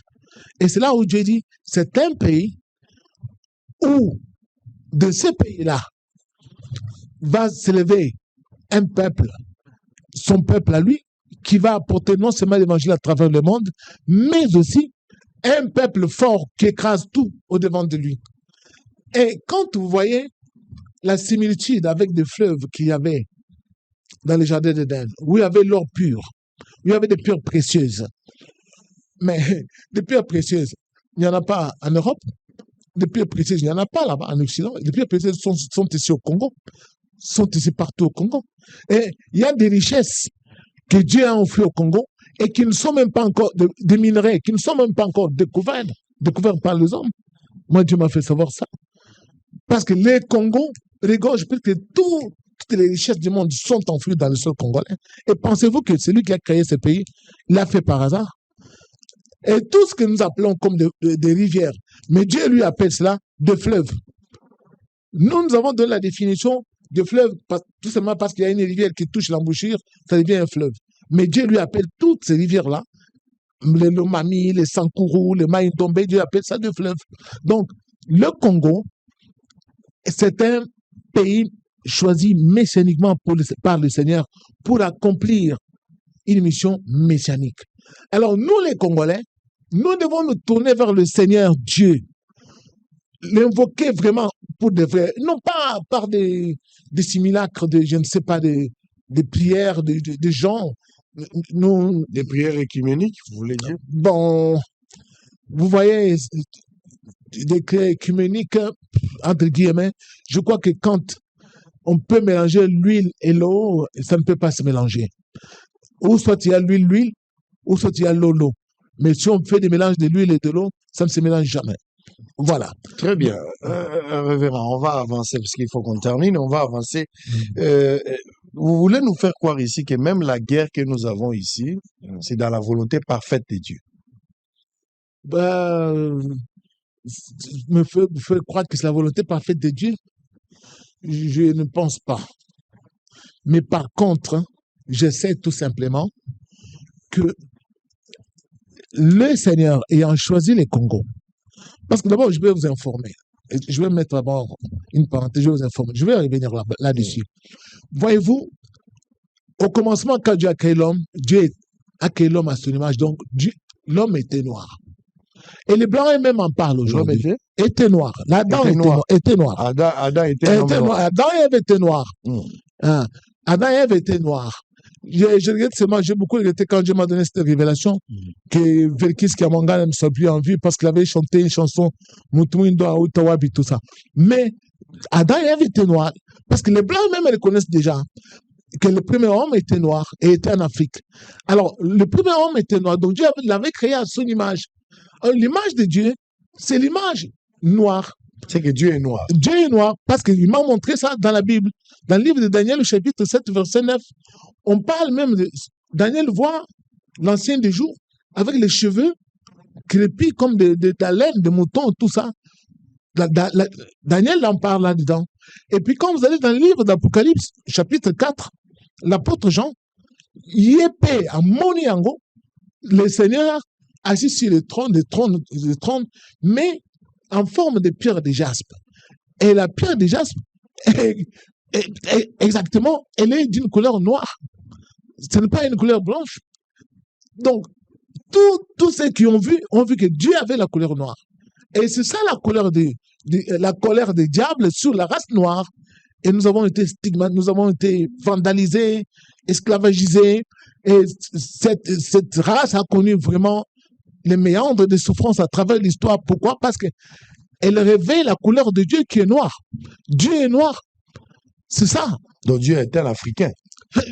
Et c'est là où Dieu dit, c'est un pays où, de ce pays-là, va s'élever un peuple, son peuple à lui, qui va apporter non seulement l'évangile à travers le monde, mais aussi un peuple fort qui écrase tout au-devant de lui. Et quand vous voyez la similitude avec des fleuves qu'il y avait dans les jardins d'Éden, où il y avait l'or pur, où il y avait des pierres précieuses, mais des pierres précieuses, il n'y en a pas en Europe, des pierres précieuses, il n'y en a pas là-bas en Occident, les pierres précieuses sont ici au Congo, sont ici partout au Congo. Et il y a des richesses que Dieu a offert au Congo et qui ne sont même pas encore des minerais, qui ne sont même pas encore découverts par les hommes. Moi, Dieu m'a fait savoir ça. Parce que les Congos regorgent presque toutes les richesses du monde sont enfouies dans le sol congolais. Et pensez-vous que celui qui a créé ce pays l'a fait par hasard? Et tout ce que nous appelons comme des rivières, mais Dieu lui appelle cela des fleuves. Nous avons donné la définition de fleuve, tout simplement parce qu'il y a une rivière qui touche l'embouchure, ça devient un fleuve. Mais Dieu lui appelle toutes ces rivières-là, les Lomami, les Sankuru, les Maïndombe, Dieu appelle ça des fleuves. Donc, le Congo, c'est un pays choisi messianiquement par le Seigneur pour accomplir une mission messianique. Alors, nous les Congolais, nous devons nous tourner vers le Seigneur Dieu, l'invoquer vraiment pour de vrai, non pas par des simulacres, je ne sais pas, des prières de gens. Nous, des prières écuméniques, vous voulez dire? Bon, vous voyez, des prières écuméniques, entre guillemets, je crois que quand on peut mélanger l'huile et l'eau, ça ne peut pas se mélanger. Ou soit il y a l'huile, ou soit il y a l'eau. Mais si on fait des mélanges de l'huile et de l'eau, ça ne se mélange jamais. Voilà. Très bien. Révérend, on va avancer parce qu'il faut qu'on termine. On va avancer. Euh, vous voulez nous faire croire ici que même la guerre que nous avons ici, c'est dans la volonté parfaite de Dieu. Ben, me fait croire que c'est la volonté parfaite de Dieu. Je ne pense pas. Mais par contre, hein, je sais tout simplement que le Seigneur ayant choisi les Congos, parce que d'abord, je vais vous informer. Je vais mettre d'abord une parenthèse, je vais vous informer. Je vais revenir là-dessus. Voyez-vous, au commencement, quand Dieu a créé l'homme, Dieu a créé l'homme à son image. Donc, l'homme était noir. Et les Blancs eux-mêmes en parlent aujourd'hui. Était noir. L'Adam était noir. Adam était noir. Adam et Ève étaient noirs. Hein? Adam et Ève étaient noirs. Je regrette seulement, j'ai beaucoup regretté quand Dieu m'a donné cette révélation que Velkis Kamanga ne soit plus en vie parce qu'il avait chanté une chanson Mutumindo Aoutawabi, tout ça. Mais Adam et Ève étaient noirs parce que les Blancs eux-mêmes le connaissent déjà que le premier homme était noir et était en Afrique. Alors, le premier homme était noir, donc Dieu l'avait créé à son image. L'image de Dieu, c'est l'image noire. C'est que Dieu est noir. Dieu est noir parce qu'il m'a montré ça dans la Bible. Dans le livre de Daniel, le chapitre 7, verset 9, on parle même de... Daniel voit l'ancien des jours avec les cheveux crépis comme de la laine, de mouton, tout ça. Daniel en parle là-dedans. Et puis quand vous allez dans le livre d'Apocalypse, chapitre 4, l'apôtre Jean, Yépé à Moniango, le Seigneur assis sur le trône, mais en forme de pierre de jaspe. Et la pierre de jaspe, exactement, elle est d'une couleur noire. Ce n'est pas une couleur blanche. Donc, tous ceux qui ont vu que Dieu avait la couleur noire. Et c'est ça la colère des diables sur la race noire. Et nous avons été stigmatisés, nous avons été vandalisés, esclavagisés. Et cette race a connu vraiment les méandres de souffrance à travers l'histoire. Pourquoi? Parce qu'elle révèle la couleur de Dieu qui est noire. Dieu est noir. C'est ça. Donc Dieu est un Africain.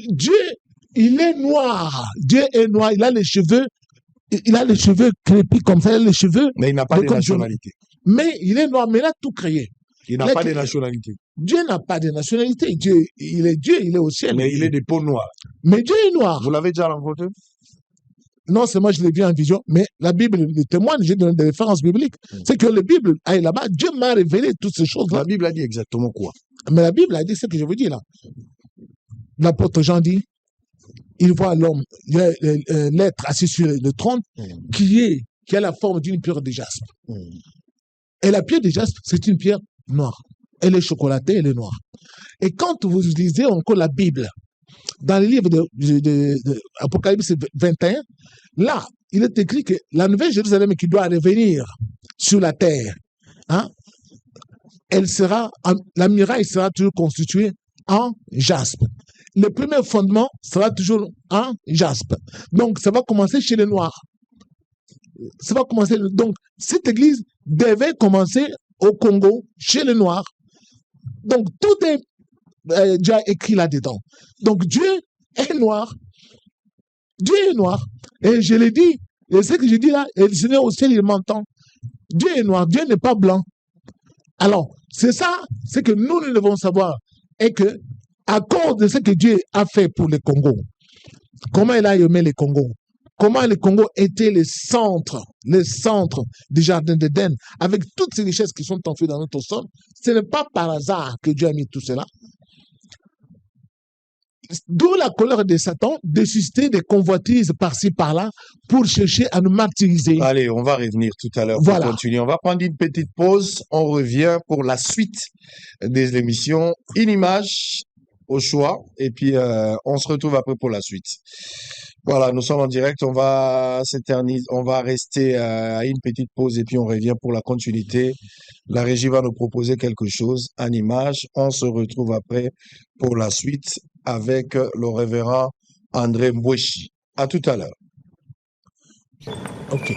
Dieu, il est noir. Dieu est noir. Il a les cheveux crépis comme ça, il a les cheveux. Mais il n'a pas de nationalité. Mais il est noir, mais il a tout créé. Il n'a pas de nationalité. Dieu n'a pas de nationalité. Dieu, il est au ciel. Mais il est de peau noire. Mais Dieu est noir. Vous l'avez déjà rencontré? Non, c'est moi, je l'ai vu en vision, mais la Bible le témoigne, j'ai donné des références bibliques. C'est que la Bible est là-bas, Dieu m'a révélé toutes ces choses-là. La Bible a dit exactement quoi? Mais la Bible a dit ce que je vous dis là. L'apôtre Jean dit, il voit l'homme, l'être assis sur le trône, qui a la forme d'une pierre de jaspe. Et la pierre de jaspe, c'est une pierre noire. Elle est chocolatée, elle est noire. Et quand vous lisez encore la Bible, dans le livre d'Apocalypse 21, là, il est écrit que la nouvelle Jérusalem qui doit revenir sur la terre, hein, la muraille sera toujours constituée en jaspe. Le premier fondement sera toujours en jaspe. Donc, ça va commencer chez les Noirs. Ça va commencer. Donc, cette église devait commencer au Congo, chez les Noirs. Donc, tout est déjà écrit là-dedans. Donc, Dieu est noir. Dieu est noir. Et je l'ai dit, et ce que je dis là, et le Seigneur au ciel, il m'entend. Dieu est noir, Dieu n'est pas blanc. Alors, c'est ça, c'est que nous devons savoir. Et que, à cause de ce que Dieu a fait pour le Congo, comment il a aimé le Congo, comment le Congo était le centre du jardin d'Éden, avec toutes ces richesses qui sont enfouies dans notre sol, ce n'est pas par hasard que Dieu a mis tout cela. D'où la colère de Satan de susciter des convoitises par-ci, par-là, pour chercher à nous martyriser. Allez, on va revenir tout à l'heure pour continuer. On va prendre une petite pause. On revient pour la suite des émissions. Une image au choix. Et puis, on se retrouve après pour la suite. Voilà, nous sommes en direct. On va s'éterniser. On va rester à une petite pause et puis on revient pour la continuité. La régie va nous proposer quelque chose en image. On se retrouve après pour la suite avec le révérend André Mbouechi. À tout à l'heure. OK.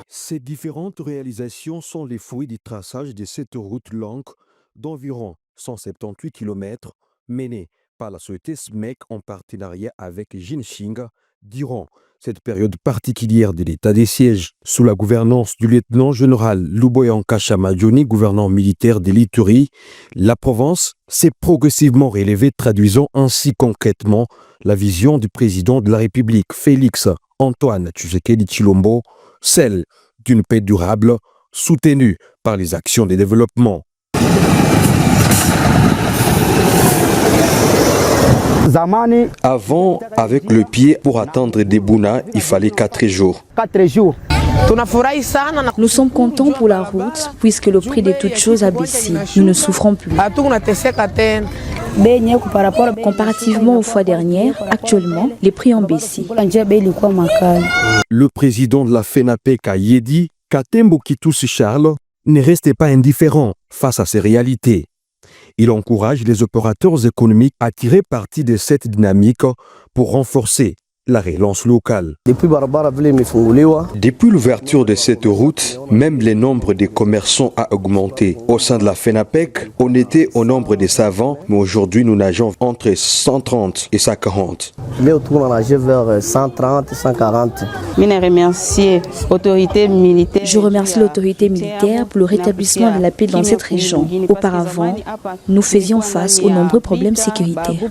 Ces différentes réalisations sont les fruits du traçage de cette route longue d'environ 178 km menée par la société SMEC en partenariat avec Jinshinga Durant cette période particulière de l'état des sièges, sous la gouvernance du lieutenant-général Luboyanka Chamadjoni, gouverneur militaire de l'Ituri, la province s'est progressivement relevée, traduisant ainsi concrètement la vision du président de la République, Félix Antoine Tshisekedi Tshilombo, celle d'une paix durable soutenue par les actions de développement. Avant, avec le pied pour atteindre Debouna, il fallait 4 jours. Nous sommes contents pour la route puisque le prix de toutes choses a baissé. Nous ne souffrons plus. Comparativement aux fois dernières, actuellement, les prix ont baissé. Le président de la FENAPEC a dit qu'Atembo Kitousi Charles ne restait pas indifférent face à ces réalités. Il encourage les opérateurs économiques à tirer parti de cette dynamique pour renforcer la relance locale. Depuis l'ouverture de cette route, même le nombre de commerçants a augmenté. Au sein de la FENAPEC, on était au nombre des savants, mais aujourd'hui nous nageons entre 130 et 140. Vers 130 et 140. Je remercie l'autorité militaire pour le rétablissement de la paix dans cette région. Auparavant, nous faisions face aux nombreux problèmes sécuritaires.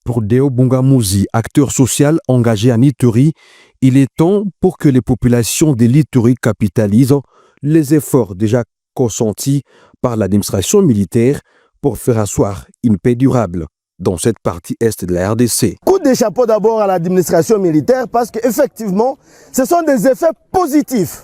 Pour Deo Bungamuzi, acteur social engagé en Ituri, il est temps pour que les populations de l'Ituri capitalisent les efforts déjà consentis par l'administration militaire pour faire asseoir une paix durable dans cette partie est de la RDC. Coup de chapeau d'abord à l'administration militaire parce qu'effectivement, ce sont des effets positifs.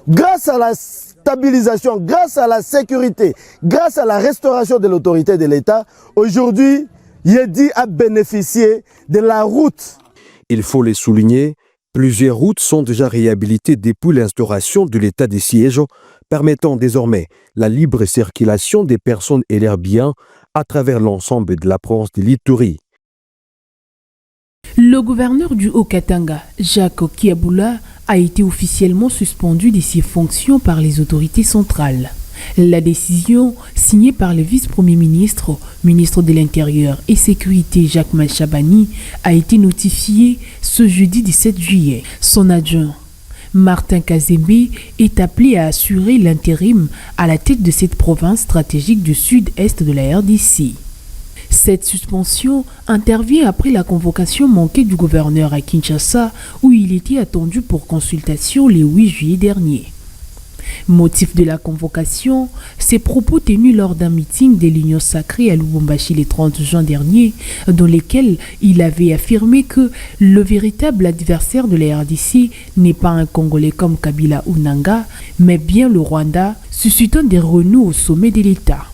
Grâce à la stabilisation, grâce à la sécurité, grâce à la restauration de l'autorité de l'État, aujourd'hui, Yedi a bénéficié de la route. Il faut les souligner, plusieurs routes sont déjà réhabilitées depuis l'instauration de l'état des sièges, permettant désormais la libre circulation des personnes et leurs biens à travers l'ensemble de la province de l'Ituri. Le gouverneur du Haut-Katanga, Jacques Kiaboula, a été officiellement suspendu de ses fonctions par les autorités centrales. La décision, signée par le vice-premier ministre, ministre de l'Intérieur et Sécurité Jacques Machabani, a été notifiée ce jeudi 17 juillet. Son adjoint, Martin Kazembe, est appelé à assurer l'intérim à la tête de cette province stratégique du sud-est de la RDC. Cette suspension intervient après la convocation manquée du gouverneur à Kinshasa, où il était attendu pour consultation le 8 juillet dernier. Motif de la convocation, ses propos tenus lors d'un meeting de l'Union sacrée à Lubumbashi le 30 juin dernier, dans lesquels il avait affirmé que le véritable adversaire de la RDC n'est pas un Congolais comme Kabila ou Nanga, mais bien le Rwanda, suscitant des renouds au sommet de l'État.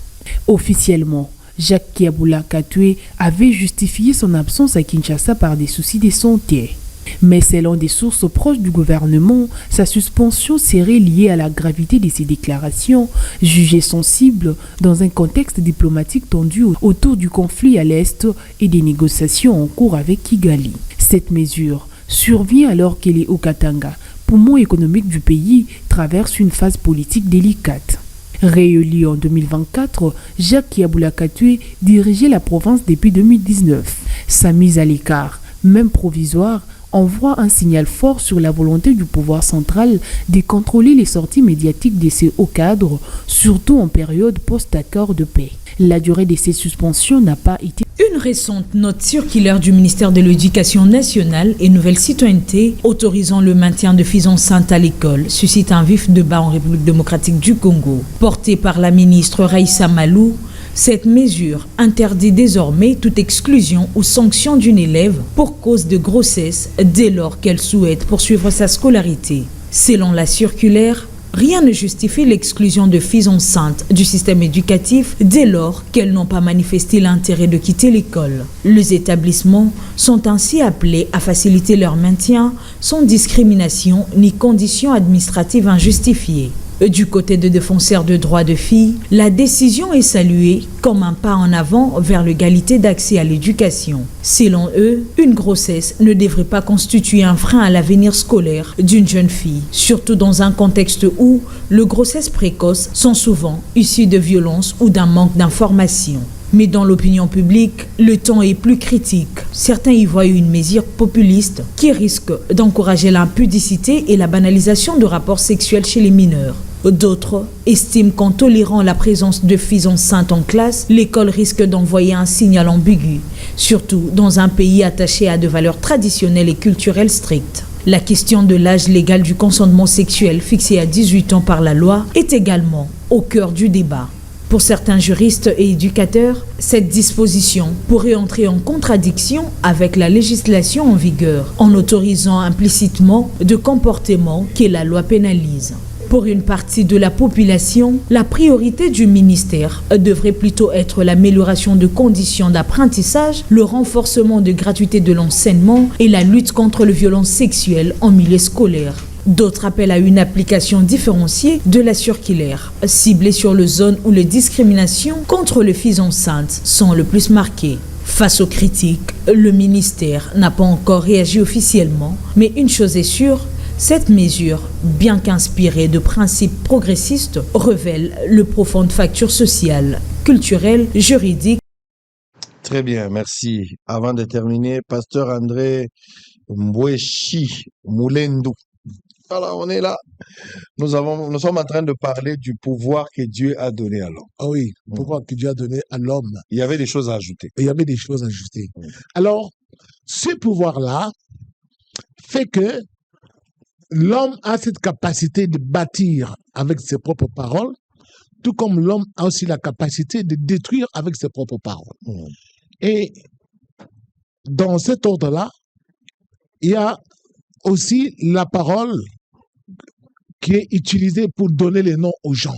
Officiellement, Jacques Kiaboula Katwe avait justifié son absence à Kinshasa par des soucis de santé. Mais selon des sources proches du gouvernement, sa suspension serait liée à la gravité de ses déclarations, jugées sensibles dans un contexte diplomatique tendu autour du conflit à l'Est et des négociations en cours avec Kigali. Cette mesure survient alors que les Haut-Katanga, poumon économique du pays, traverse une phase politique délicate. Réélu en 2024, Jacques Kiaboula Katwe dirigeait la province depuis 2019. Sa mise à l'écart, même provisoire, envoie un signal fort sur la volonté du pouvoir central de contrôler les sorties médiatiques de ces hauts cadres, surtout en période post-accord de paix. La durée de ces suspensions n'a pas été... Une récente note circulaire du ministère de l'Éducation nationale et Nouvelle Citoyenneté autorisant le maintien de filles enceintes à l'école suscite un vif débat en République démocratique du Congo. Portée par la ministre Raissa Malou, cette mesure interdit désormais toute exclusion ou sanction d'une élève pour cause de grossesse dès lors qu'elle souhaite poursuivre sa scolarité. Selon la circulaire, rien ne justifie l'exclusion de filles enceintes du système éducatif dès lors qu'elles n'ont pas manifesté l'intérêt de quitter l'école. Les établissements sont ainsi appelés à faciliter leur maintien sans discrimination ni conditions administratives injustifiées. Du côté des défenseurs de droits de filles, la décision est saluée comme un pas en avant vers l'égalité d'accès à l'éducation. Selon eux, une grossesse ne devrait pas constituer un frein à l'avenir scolaire d'une jeune fille, surtout dans un contexte où les grossesses précoces sont souvent issues de violences ou d'un manque d'information. Mais dans l'opinion publique, le ton est plus critique. Certains y voient une mesure populiste qui risque d'encourager l'impudicité et la banalisation de rapports sexuels chez les mineurs. D'autres estiment qu'en tolérant la présence de filles enceintes en classe, l'école risque d'envoyer un signal ambigu, surtout dans un pays attaché à de valeurs traditionnelles et culturelles strictes. La question de l'âge légal du consentement sexuel fixé à 18 ans par la loi est également au cœur du débat. Pour certains juristes et éducateurs, cette disposition pourrait entrer en contradiction avec la législation en vigueur, en autorisant implicitement de comportements que la loi pénalise. Pour une partie de la population, la priorité du ministère devrait plutôt être l'amélioration de conditions d'apprentissage, le renforcement de gratuité de l'enseignement et la lutte contre les violences sexuelles en milieu scolaire. D'autres appellent à une application différenciée de la circulaire, ciblée sur les zones où les discriminations contre les filles enceintes sont le plus marquées. Face aux critiques, le ministère n'a pas encore réagi officiellement, mais une chose est sûre, cette mesure, bien qu'inspirée de principes progressistes, révèle le profonde facture sociale, culturelle, juridique. Très bien, merci. Avant de terminer, pasteur André Mbweshi Moulendou. Alors, on est là. Nous sommes en train de parler du pouvoir que Dieu a donné à l'homme. Ah oui, le pouvoir que Dieu a donné à l'homme. Il y avait des choses à ajouter. Il y avait des choses à ajouter. Alors, ce pouvoir-là fait que l'homme a cette capacité de bâtir avec ses propres paroles, tout comme l'homme a aussi la capacité de détruire avec ses propres paroles. Et dans cet ordre-là, il y a aussi la parole qui est utilisée pour donner les noms aux gens.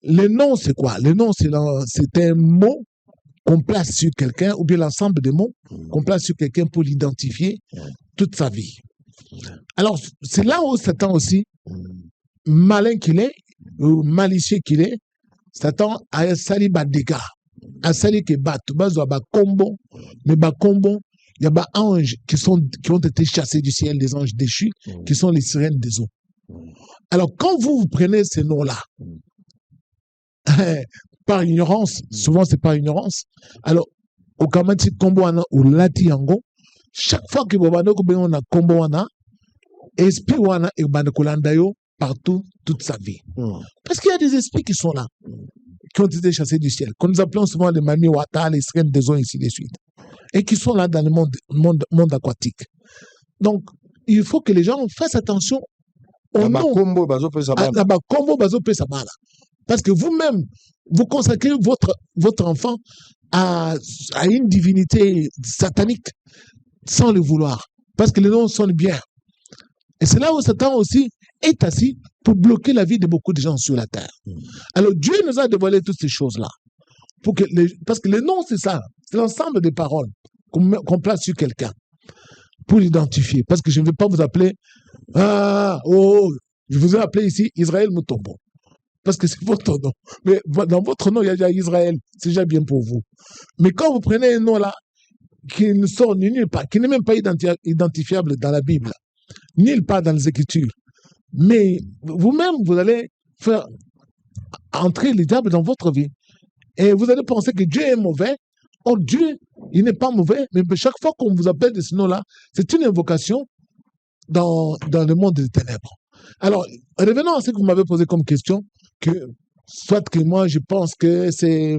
Le nom, c'est quoi? Le nom, c'est un mot qu'on place sur quelqu'un, ou bien l'ensemble des mots qu'on place sur quelqu'un pour l'identifier toute sa vie. Alors, c'est là où Satan aussi, malin qu'il est, ou malicieux qu'il est, Satan a sali ba dégâts, a sali que ba combo, mais ba combo, il y a des anges qui ont été chassés du ciel, des anges déchus, qui sont les sirènes des eaux. Alors, quand vous prenez ces noms-là, par ignorance, souvent c'est par ignorance, alors, au Kamati Kombo ou Lati Yango, chaque fois que vous avez un combo, esprit wana et banakolandayo partout toute sa vie. Parce qu'il y a des esprits qui sont là, qui ont été chassés du ciel, que nous appelons souvent les mami wata, les sirènes des eaux, ainsi de suite, et qui sont là dans le monde aquatique. Donc, il faut que les gens fassent attention au nom. Parce que vous-même, vous consacrez votre enfant à une divinité satanique sans le vouloir, parce que les noms sonnent bien. Et c'est là où Satan aussi est assis pour bloquer la vie de beaucoup de gens sur la terre. Alors Dieu nous a dévoilé toutes ces choses-là. Parce que le nom, c'est ça. C'est l'ensemble des paroles qu'on place sur quelqu'un pour l'identifier. Parce que je ne vais pas vous appeler, je vous ai appelé ici Israël Mutombo. Parce que c'est votre nom. Mais dans votre nom, il y a déjà Israël. C'est déjà bien pour vous. Mais quand vous prenez un nom là, qui ne sort nulle part, qui n'est même pas identifiable dans la Bible, nulle part dans les Écritures, mais vous-même, vous allez faire entrer le diable dans votre vie. Et vous allez penser que Dieu est mauvais. Or, Dieu, il n'est pas mauvais, mais chaque fois qu'on vous appelle de ce nom-là, c'est une invocation dans le monde des ténèbres. Alors, revenons à ce que vous m'avez posé comme question, que soit que moi, je pense que c'est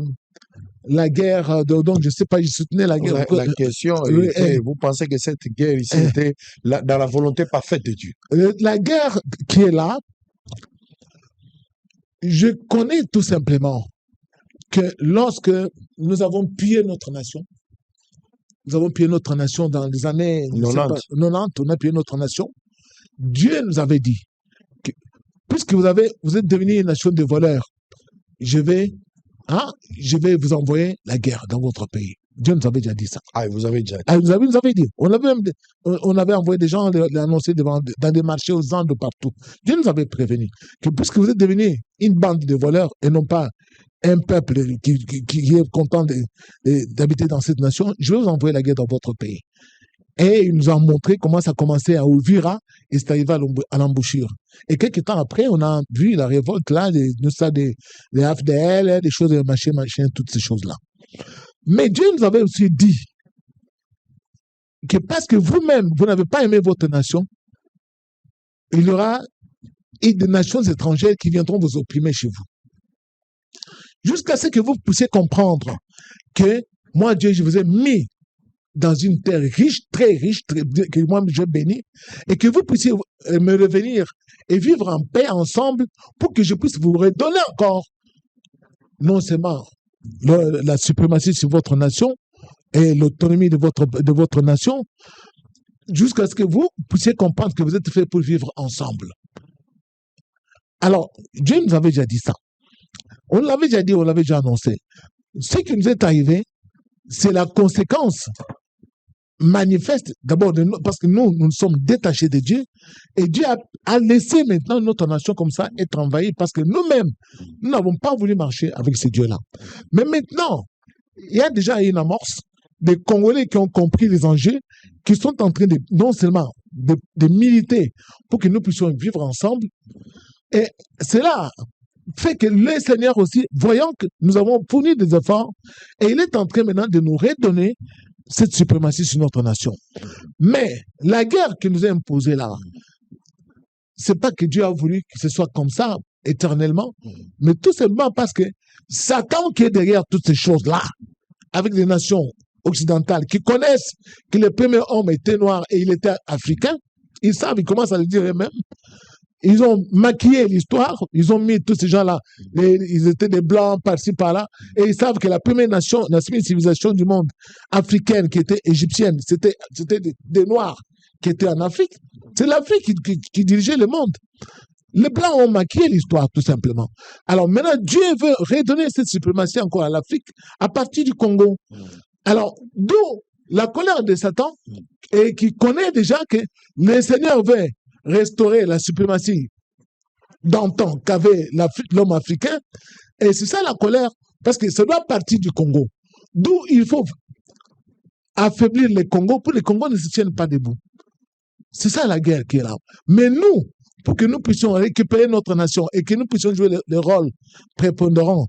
la guerre, donc je ne sais pas, je soutenais la guerre. La question était, vous pensez que cette guerre ici était dans la volonté parfaite de Dieu? La guerre qui est là, je connais tout simplement que lorsque nous avons pillé notre nation, dans les années 90, on a pillé notre nation, Dieu nous avait dit, que, puisque vous êtes devenu une nation de voleurs, je vais vous envoyer la guerre dans votre pays. Dieu nous avait déjà dit ça. Ah, vous avez déjà dit. Ah, nous avait dit. On avait envoyé des gens l'annoncer dans des marchés aux Andes partout. Dieu nous avait prévenu que puisque vous êtes devenu une bande de voleurs et non pas un peuple qui est content d'habiter dans cette nation, je vais vous envoyer la guerre dans votre pays. Et il nous a montré comment ça commençait à Ouvira et c'est arrivé à l'embouchure. Et quelques temps après, on a vu la révolte là, des AFDL, des choses, machin, toutes ces choses-là. Mais Dieu nous avait aussi dit que parce que vous-même, vous n'avez pas aimé votre nation, il y aura des nations étrangères qui viendront vous opprimer chez vous. Jusqu'à ce que vous puissiez comprendre que moi, Dieu, je vous ai mis dans une terre riche, que moi je bénis, et que vous puissiez me revenir et vivre en paix ensemble pour que je puisse vous redonner encore non seulement la suprématie sur votre nation et l'autonomie de votre nation, jusqu'à ce que vous puissiez comprendre que vous êtes fait pour vivre ensemble. Alors, Dieu nous avait déjà dit ça. On l'avait déjà dit, on l'avait déjà annoncé. Ce qui nous est arrivé, c'est la conséquence manifeste d'abord parce que nous sommes détachés de Dieu et Dieu a laissé maintenant notre nation comme ça être envahie parce que nous-mêmes, nous n'avons pas voulu marcher avec ce Dieu-là. Mais maintenant, il y a déjà une amorce des Congolais qui ont compris les enjeux, qui sont en train de, non seulement de militer pour que nous puissions vivre ensemble, et cela fait que le Seigneur aussi, voyant que nous avons fourni des efforts, et il est en train maintenant de nous redonner cette suprématie sur notre nation. Mais la guerre qui nous est imposée là, c'est pas que Dieu a voulu que ce soit comme ça éternellement, mais tout simplement parce que Satan qui est derrière toutes ces choses-là, avec des nations occidentales qui connaissent que le premier homme était noir et il était africain, ils savent, ils commencent à le dire eux-mêmes. Ils ont maquillé l'histoire, ils ont mis tous ces gens-là, ils étaient des blancs par-ci, par-là, et ils savent que la première nation, la première civilisation du monde africaine qui était égyptienne, c'était des noirs qui étaient en Afrique. C'est l'Afrique qui dirigeait le monde. Les blancs ont maquillé l'histoire, tout simplement. Alors maintenant, Dieu veut redonner cette suprématie encore à l'Afrique à partir du Congo. Alors, d'où la colère de Satan, et qui connaît déjà que le Seigneur veut restaurer la suprématie d'antan qu'avait l'homme africain. Et c'est ça la colère, parce que ça doit partir du Congo. D'où il faut affaiblir les Congos pour que les Congos ne se tiennent pas debout. C'est ça la guerre qui est là. Mais nous, pour que nous puissions récupérer notre nation et que nous puissions jouer le rôle prépondérant,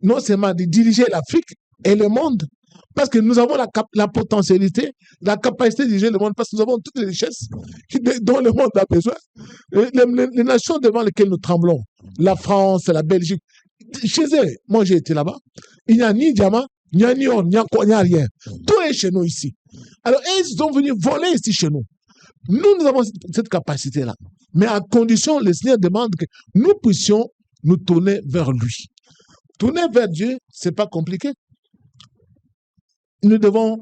non seulement de diriger l'Afrique et le monde, parce que nous avons la potentialité, la capacité de diriger le monde, parce que nous avons toutes les richesses dont le monde a besoin. Les nations devant lesquelles nous tremblons, la France, la Belgique, chez eux, moi j'ai été là-bas, il n'y a ni diamant, il n'y a ni or, il n'y a rien. Tout est chez nous ici. Alors, ils sont venus voler ici chez nous. Nous avons cette capacité-là. Mais à condition, le Seigneur demande que nous puissions nous tourner vers lui. Tourner vers Dieu, c'est pas compliqué. Nous devons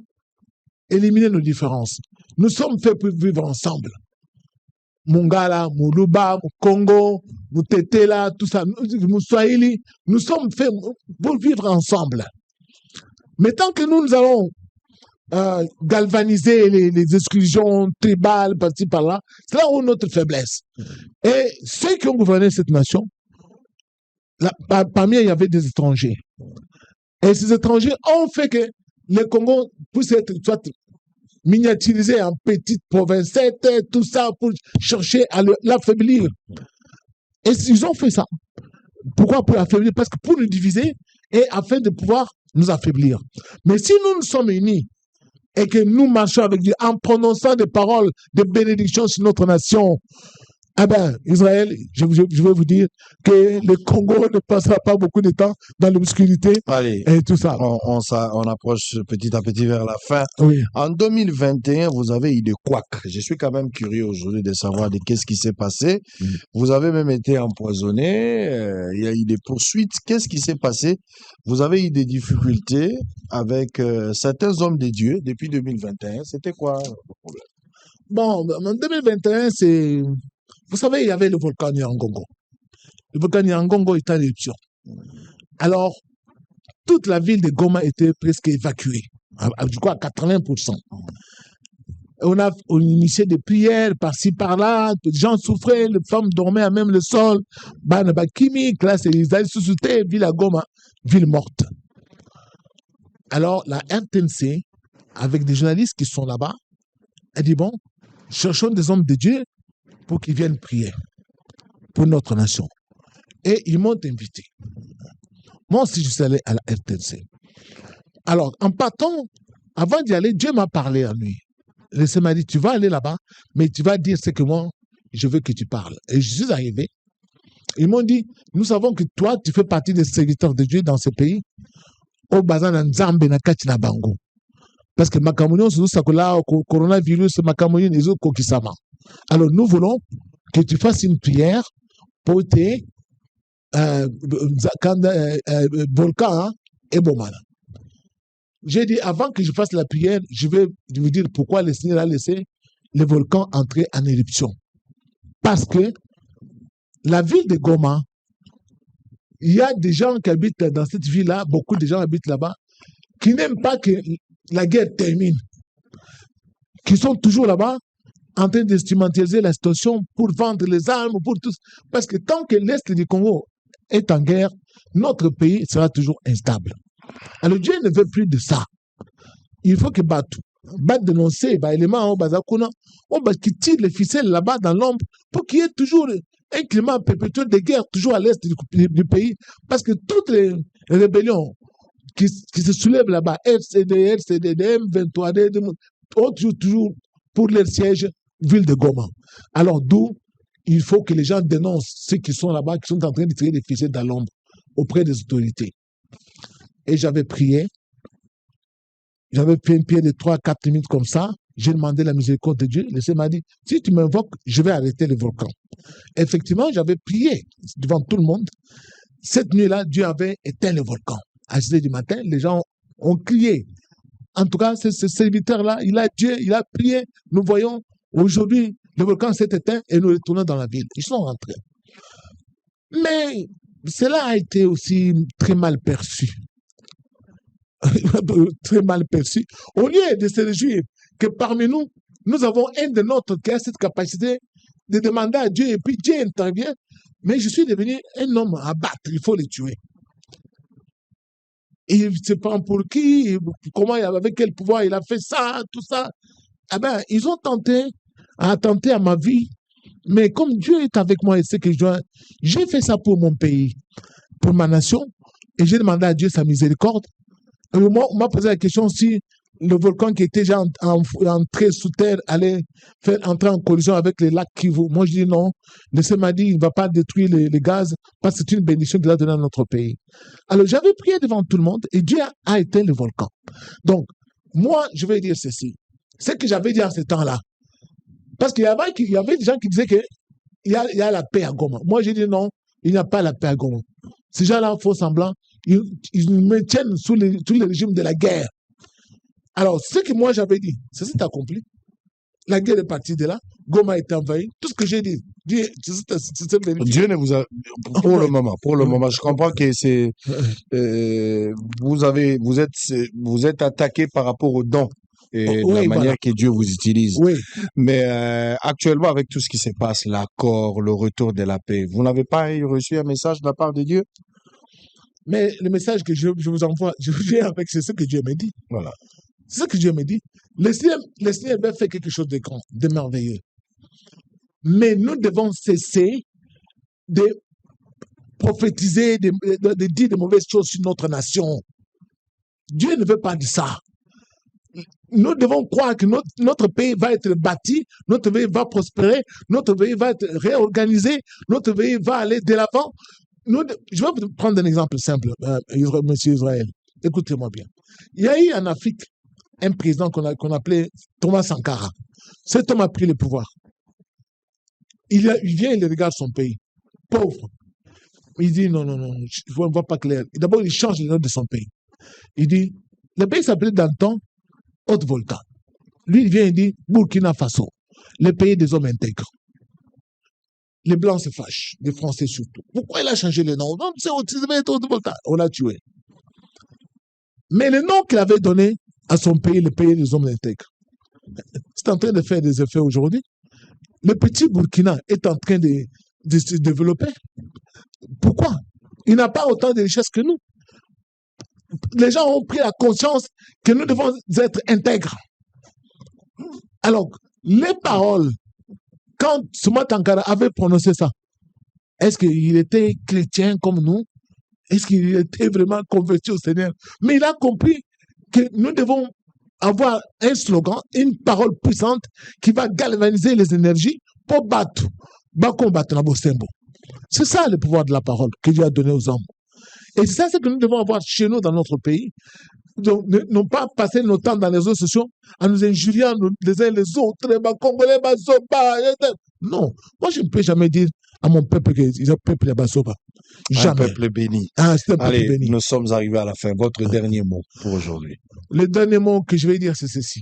éliminer nos différences. Nous sommes faits pour vivre ensemble. Mongala, Muluba, Congo, Mutetela, tout ça, Moussaïli, nous sommes faits pour vivre ensemble. Mais tant que nous allons galvaniser les exclusions tribales par-ci par-là, c'est là où notre faiblesse. Et ceux qui ont gouverné cette nation, parmi eux, il y avait des étrangers. Et ces étrangers ont fait que le Congo puisse être soit miniaturisé en petites provinces, tout ça pour chercher à l'affaiblir. Et ils ont fait ça. Pourquoi pour l'affaiblir? Parce que pour nous diviser et afin de pouvoir nous affaiblir. Mais si nous sommes unis et que nous marchons avec Dieu en prononçant des paroles de bénédiction sur notre nation, eh bien, Israël, je veux vous dire que le Congo ne passera pas beaucoup de temps dans l'obscurité et tout ça. On approche petit à petit vers la fin. Oui. En 2021, vous avez eu des couacs. Je suis quand même curieux aujourd'hui de savoir de qu'est-ce qui s'est passé. Vous avez même été empoisonné. Il y a eu des poursuites. Qu'est-ce qui s'est passé? Vous avez eu des difficultés avec certains hommes de Dieu depuis 2021. C'était quoi le problème? Bon, en 2021, c'est... Vous savez, il y avait le volcan Nyiragongo. Le volcan Nyiragongo est en éruption. Alors, toute la ville de Goma était presque évacuée, je crois à 80%. On a initié des prières par-ci, par-là, les gens souffraient, les femmes dormaient à même le sol. Banabakimi, classe Israël, sous-souté, ville à Goma, ville morte. Alors, la RTNC, avec des journalistes qui sont là-bas, Elle dit, bon, cherchons des hommes de Dieu pour qu'ils viennent prier pour notre nation. Et ils m'ont invité. Moi aussi, je suis allé à la RTNC. Alors, en partant, avant d'y aller, Dieu m'a parlé à lui. Le Seigneur m'a dit, tu vas aller là-bas, mais tu vas dire ce que moi, je veux que tu parles. Et je suis arrivé. Ils m'ont dit, nous savons que toi, tu fais partie des serviteurs de Dieu dans ce pays. Au bazar Nzambe na kati na bango. Parce que Makamounion, c'est tout ça que là, coronavirus, Makamounion, ils ont kokisama. Alors, nous voulons que tu fasses une prière pour tes volcans et Bomana. J'ai dit, avant que je fasse la prière, je vais vous dire pourquoi le Seigneur a laissé les volcans entrer en éruption. Parce que la ville de Goma, il y a des gens qui habitent dans cette ville-là, beaucoup de gens habitent là-bas, qui n'aiment pas que la guerre termine, qui sont toujours là-bas en train d'instrumentaliser la situation pour vendre les armes, pour tout. Parce que tant que l'Est du Congo est en guerre, notre pays sera toujours instable. Alors Dieu ne veut plus de ça. Il faut que Batu dénoncer les éléments qui tirent les ficelles là-bas dans l'ombre pour qu'il y ait toujours un climat perpétuel de guerre toujours à l'est du pays. Parce que toutes les rébellions qui se soulèvent là-bas, FCD, M23, ont toujours pour leur siège ville de Goma. Alors d'où il faut que les gens dénoncent ceux qui sont là-bas, qui sont en train de tirer des ficelles dans l'ombre auprès des autorités. Et j'avais prié. J'avais fait une prière de 3-4 minutes comme ça. J'ai demandé la miséricorde de Dieu. Le Seigneur m'a dit, si tu m'invoques, je vais arrêter le volcan. Effectivement, j'avais prié devant tout le monde. Cette nuit-là, Dieu avait éteint le volcan. À 6h du matin, les gens ont crié. En tout cas, ce serviteur-là, il a prié. Nous voyons, aujourd'hui, le volcan s'est éteint et nous retournons dans la ville. Ils sont rentrés. Mais cela a été aussi très mal perçu. Très mal perçu. Au lieu de se réjouir que parmi nous, nous avons un de nôtres qui a cette capacité de demander à Dieu et puis Dieu intervient, mais je suis devenu un homme à battre, il faut le tuer. Il se prend pour qui, comment, avec quel pouvoir il a fait ça, tout ça. Eh ben, ils ont tenté à ma vie, mais comme Dieu est avec moi et sait que j'ai fait ça pour mon pays, pour ma nation, et j'ai demandé à Dieu sa miséricorde. Et moi, on m'a posé la question si le volcan qui était déjà entré sous terre allait faire entrer en collision avec les lacs Kivu. Moi, je dis non. Le Seigneur m'a dit il ne va pas détruire les gaz parce que c'est une bénédiction qu'il a donnée à notre pays. Alors, j'avais prié devant tout le monde et Dieu a éteint le volcan. Donc, moi, je vais dire ceci. Ce que j'avais dit en ce temps-là. Parce qu'il y avait des gens qui disaient qu'il y a la paix à Goma. Moi, j'ai dit non, il n'y a pas la paix à Goma. Ces gens-là font semblant. Ils nous maintiennent sous le régime de la guerre. Alors, ce que moi j'avais dit, c'est accompli. La guerre est partie de là. Goma est envahi. Tout ce que j'ai dit, Dieu ne vous a... Pour le moment, je comprends que c'est... vous êtes attaqué par rapport aux dons et la manière que Dieu vous utilise. Oui. Mais actuellement, avec tout ce qui se passe, l'accord, le retour de la paix, vous n'avez pas reçu un message de la part de Dieu? Mais le message que je vous envoie, je viens avec, c'est ce que Dieu me dit. Voilà. C'est ce que Dieu me dit. Le Seigneur va faire quelque chose de grand, de merveilleux. Mais nous devons cesser de prophétiser, de dire de mauvaises choses sur notre nation. Dieu ne veut pas de ça. Nous devons croire que notre pays va être bâti, notre pays va prospérer, notre pays va être réorganisé, notre pays va aller de l'avant. Je vais vous prendre un exemple simple, monsieur Israël. Écoutez-moi bien. Il y a eu en Afrique un président qu'on appelait Thomas Sankara. Cet homme a pris le pouvoir. Il vient et il regarde son pays. Pauvre. Il dit non, je ne vois pas clair. D'abord, il change le nom de son pays. Il dit, le pays s'appelait dans le temps Haute-Volta. Lui, il vient et dit Burkina Faso, le pays des hommes intègres. Les Blancs se fâchent, les Français surtout. Pourquoi il a changé le nom? Non, c'est Haute-Volta. On l'a tué. Mais le nom qu'il avait donné à son pays, le pays des hommes intègres, c'est en train de faire des effets aujourd'hui. Le petit Burkina est en train de se développer. Pourquoi? Il n'a pas autant de richesses que nous. Les gens ont pris la conscience que nous devons être intègres. Alors, les paroles, quand Souma Tankara avait prononcé ça, est-ce qu'il était chrétien comme nous? Est-ce qu'il était vraiment converti au Seigneur? Mais il a compris que nous devons avoir un slogan, une parole puissante qui va galvaniser les énergies pour battre. C'est ça le pouvoir de la parole que Dieu a donné aux hommes. Et c'est ça ce que nous devons avoir chez nous dans notre pays. Donc, non pas passer notre temps dans les réseaux sociaux en nous injuriant les uns les autres, Congolais, non, moi je ne peux jamais dire à mon peuple que c'est un peuple de Basoba. Jamais. Un peuple béni. C'est un peuple Allez, béni. nous sommes arrivés à la fin. Votre dernier mot pour aujourd'hui. Le dernier mot que je vais dire, c'est ceci.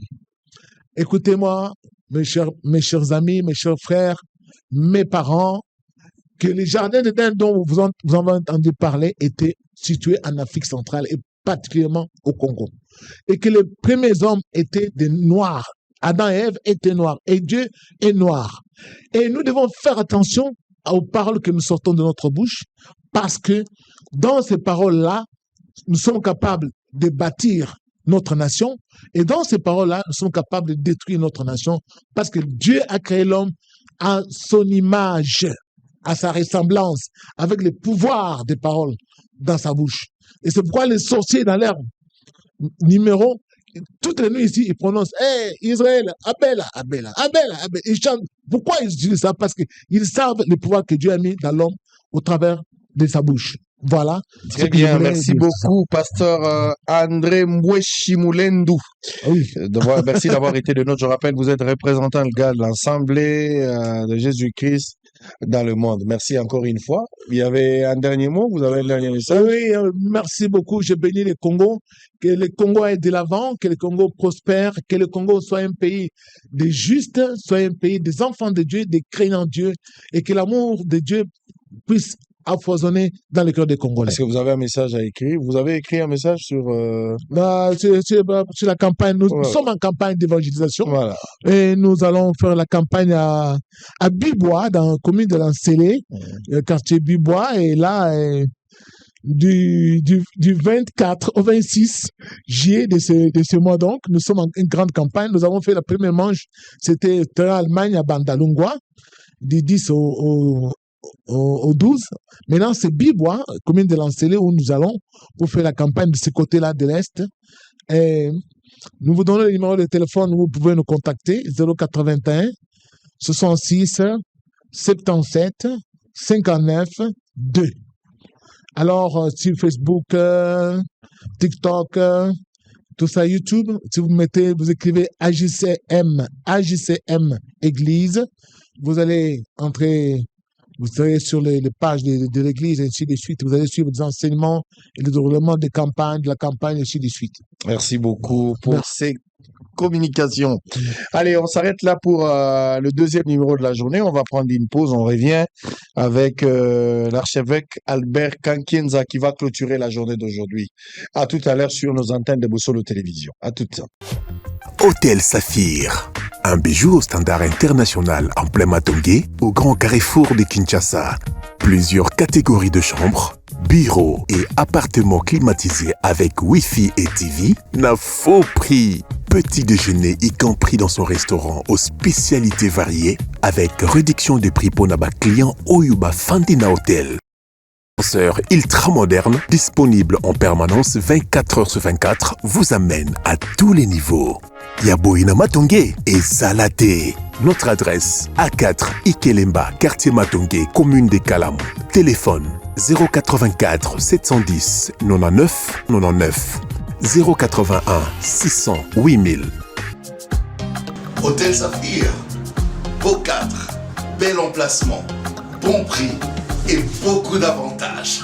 Écoutez-moi, mes chers amis, mes chers frères, mes parents, que les jardins d'Éden dont vous en avez entendu parler étaient situés en Afrique centrale et particulièrement au Congo. Et que les premiers hommes étaient des Noirs. Adam et Ève étaient noirs. Et Dieu est noir. Et nous devons faire attention aux paroles que nous sortons de notre bouche parce que dans ces paroles-là, nous sommes capables de bâtir notre nation et dans ces paroles-là, nous sommes capables de détruire notre nation parce que Dieu a créé l'homme à son image, à sa ressemblance, avec le pouvoir des paroles dans sa bouche. Et c'est pourquoi les sorciers dans l'air numéro, toutes les nuits ici, ils prononcent « Hey, Israël, Abel, Abel, Abel, Abel ». Ils chantent. Pourquoi ils utilisent ça? Parce qu'ils savent le pouvoir que Dieu a mis dans l'homme au travers de sa bouche. Voilà. Très bien, merci beaucoup, pasteur André Mboué-Chimoulendu. Oui. Merci d'avoir été de notre. Je rappelle, vous êtes représentant de l'Assemblée de Jésus-Christ dans le monde. Merci encore une fois. Il y avait un dernier mot, vous avez un dernier message? Oui, merci beaucoup. Je bénis le Congo. Que le Congo aille de l'avant, que le Congo prospère, que le Congo soit un pays des justes, soit un pays des enfants de Dieu, des craignants de Dieu, et que l'amour de Dieu puisse foisonner dans le cœur des Congolais. Est-ce que vous avez un message à écrire? Vous avez écrit un message sur... sur la campagne. Nous sommes en campagne d'évangélisation. Voilà. Et nous allons faire la campagne à Bibois, dans la commune de Lancélé, le quartier Bibois. Et là, du 24 au 26 juillet de ce mois, donc, nous sommes en une grande campagne. Nous avons fait la première manche, c'était Allemagne à Bandalungwa, du 10 au 12. Maintenant, c'est Bibois, commune de Lancélé, où nous allons pour faire la campagne de ce côté-là de l'Est. Et nous vous donnons le numéro de téléphone où vous pouvez nous contacter, 081 66 77 59 2. Alors, sur Facebook, TikTok, tout ça, YouTube, si vous écrivez AJCM Église, vous allez entrer. Vous serez sur les pages de l'Église, et ainsi de suite. Vous allez suivre des enseignements et le déroulement des campagnes, de la campagne, et ainsi de suite. Merci beaucoup pour ces communications. Allez, on s'arrête là pour le deuxième numéro de la journée. On va prendre une pause. On revient avec l'archevêque Albert Kankienza qui va clôturer la journée d'aujourd'hui. À tout à l'heure sur nos antennes de Bosolo Télévision. À tout ça. Hôtel Saphir, un bijou au standard international en plein Matongé, au grand carrefour de Kinshasa. Plusieurs catégories de chambres, bureaux et appartements climatisés avec Wi-Fi et TV, n'a faux prix. Petit déjeuner y compris dans son restaurant aux spécialités variées, avec réduction des prix pour Naba client Oyuba Fandina Hotel. Ascenseur ultra moderne, disponible en permanence 24h/24, vous amène à tous les niveaux. Yaboina Matongé et Salaté. Notre adresse A4 Ikelemba, quartier Matongé, commune des Kalamou. Téléphone 084 710 99 99 081 600 8000. Hôtel Saphir, Beau 4, bel emplacement, bon prix et beaucoup d'avantages.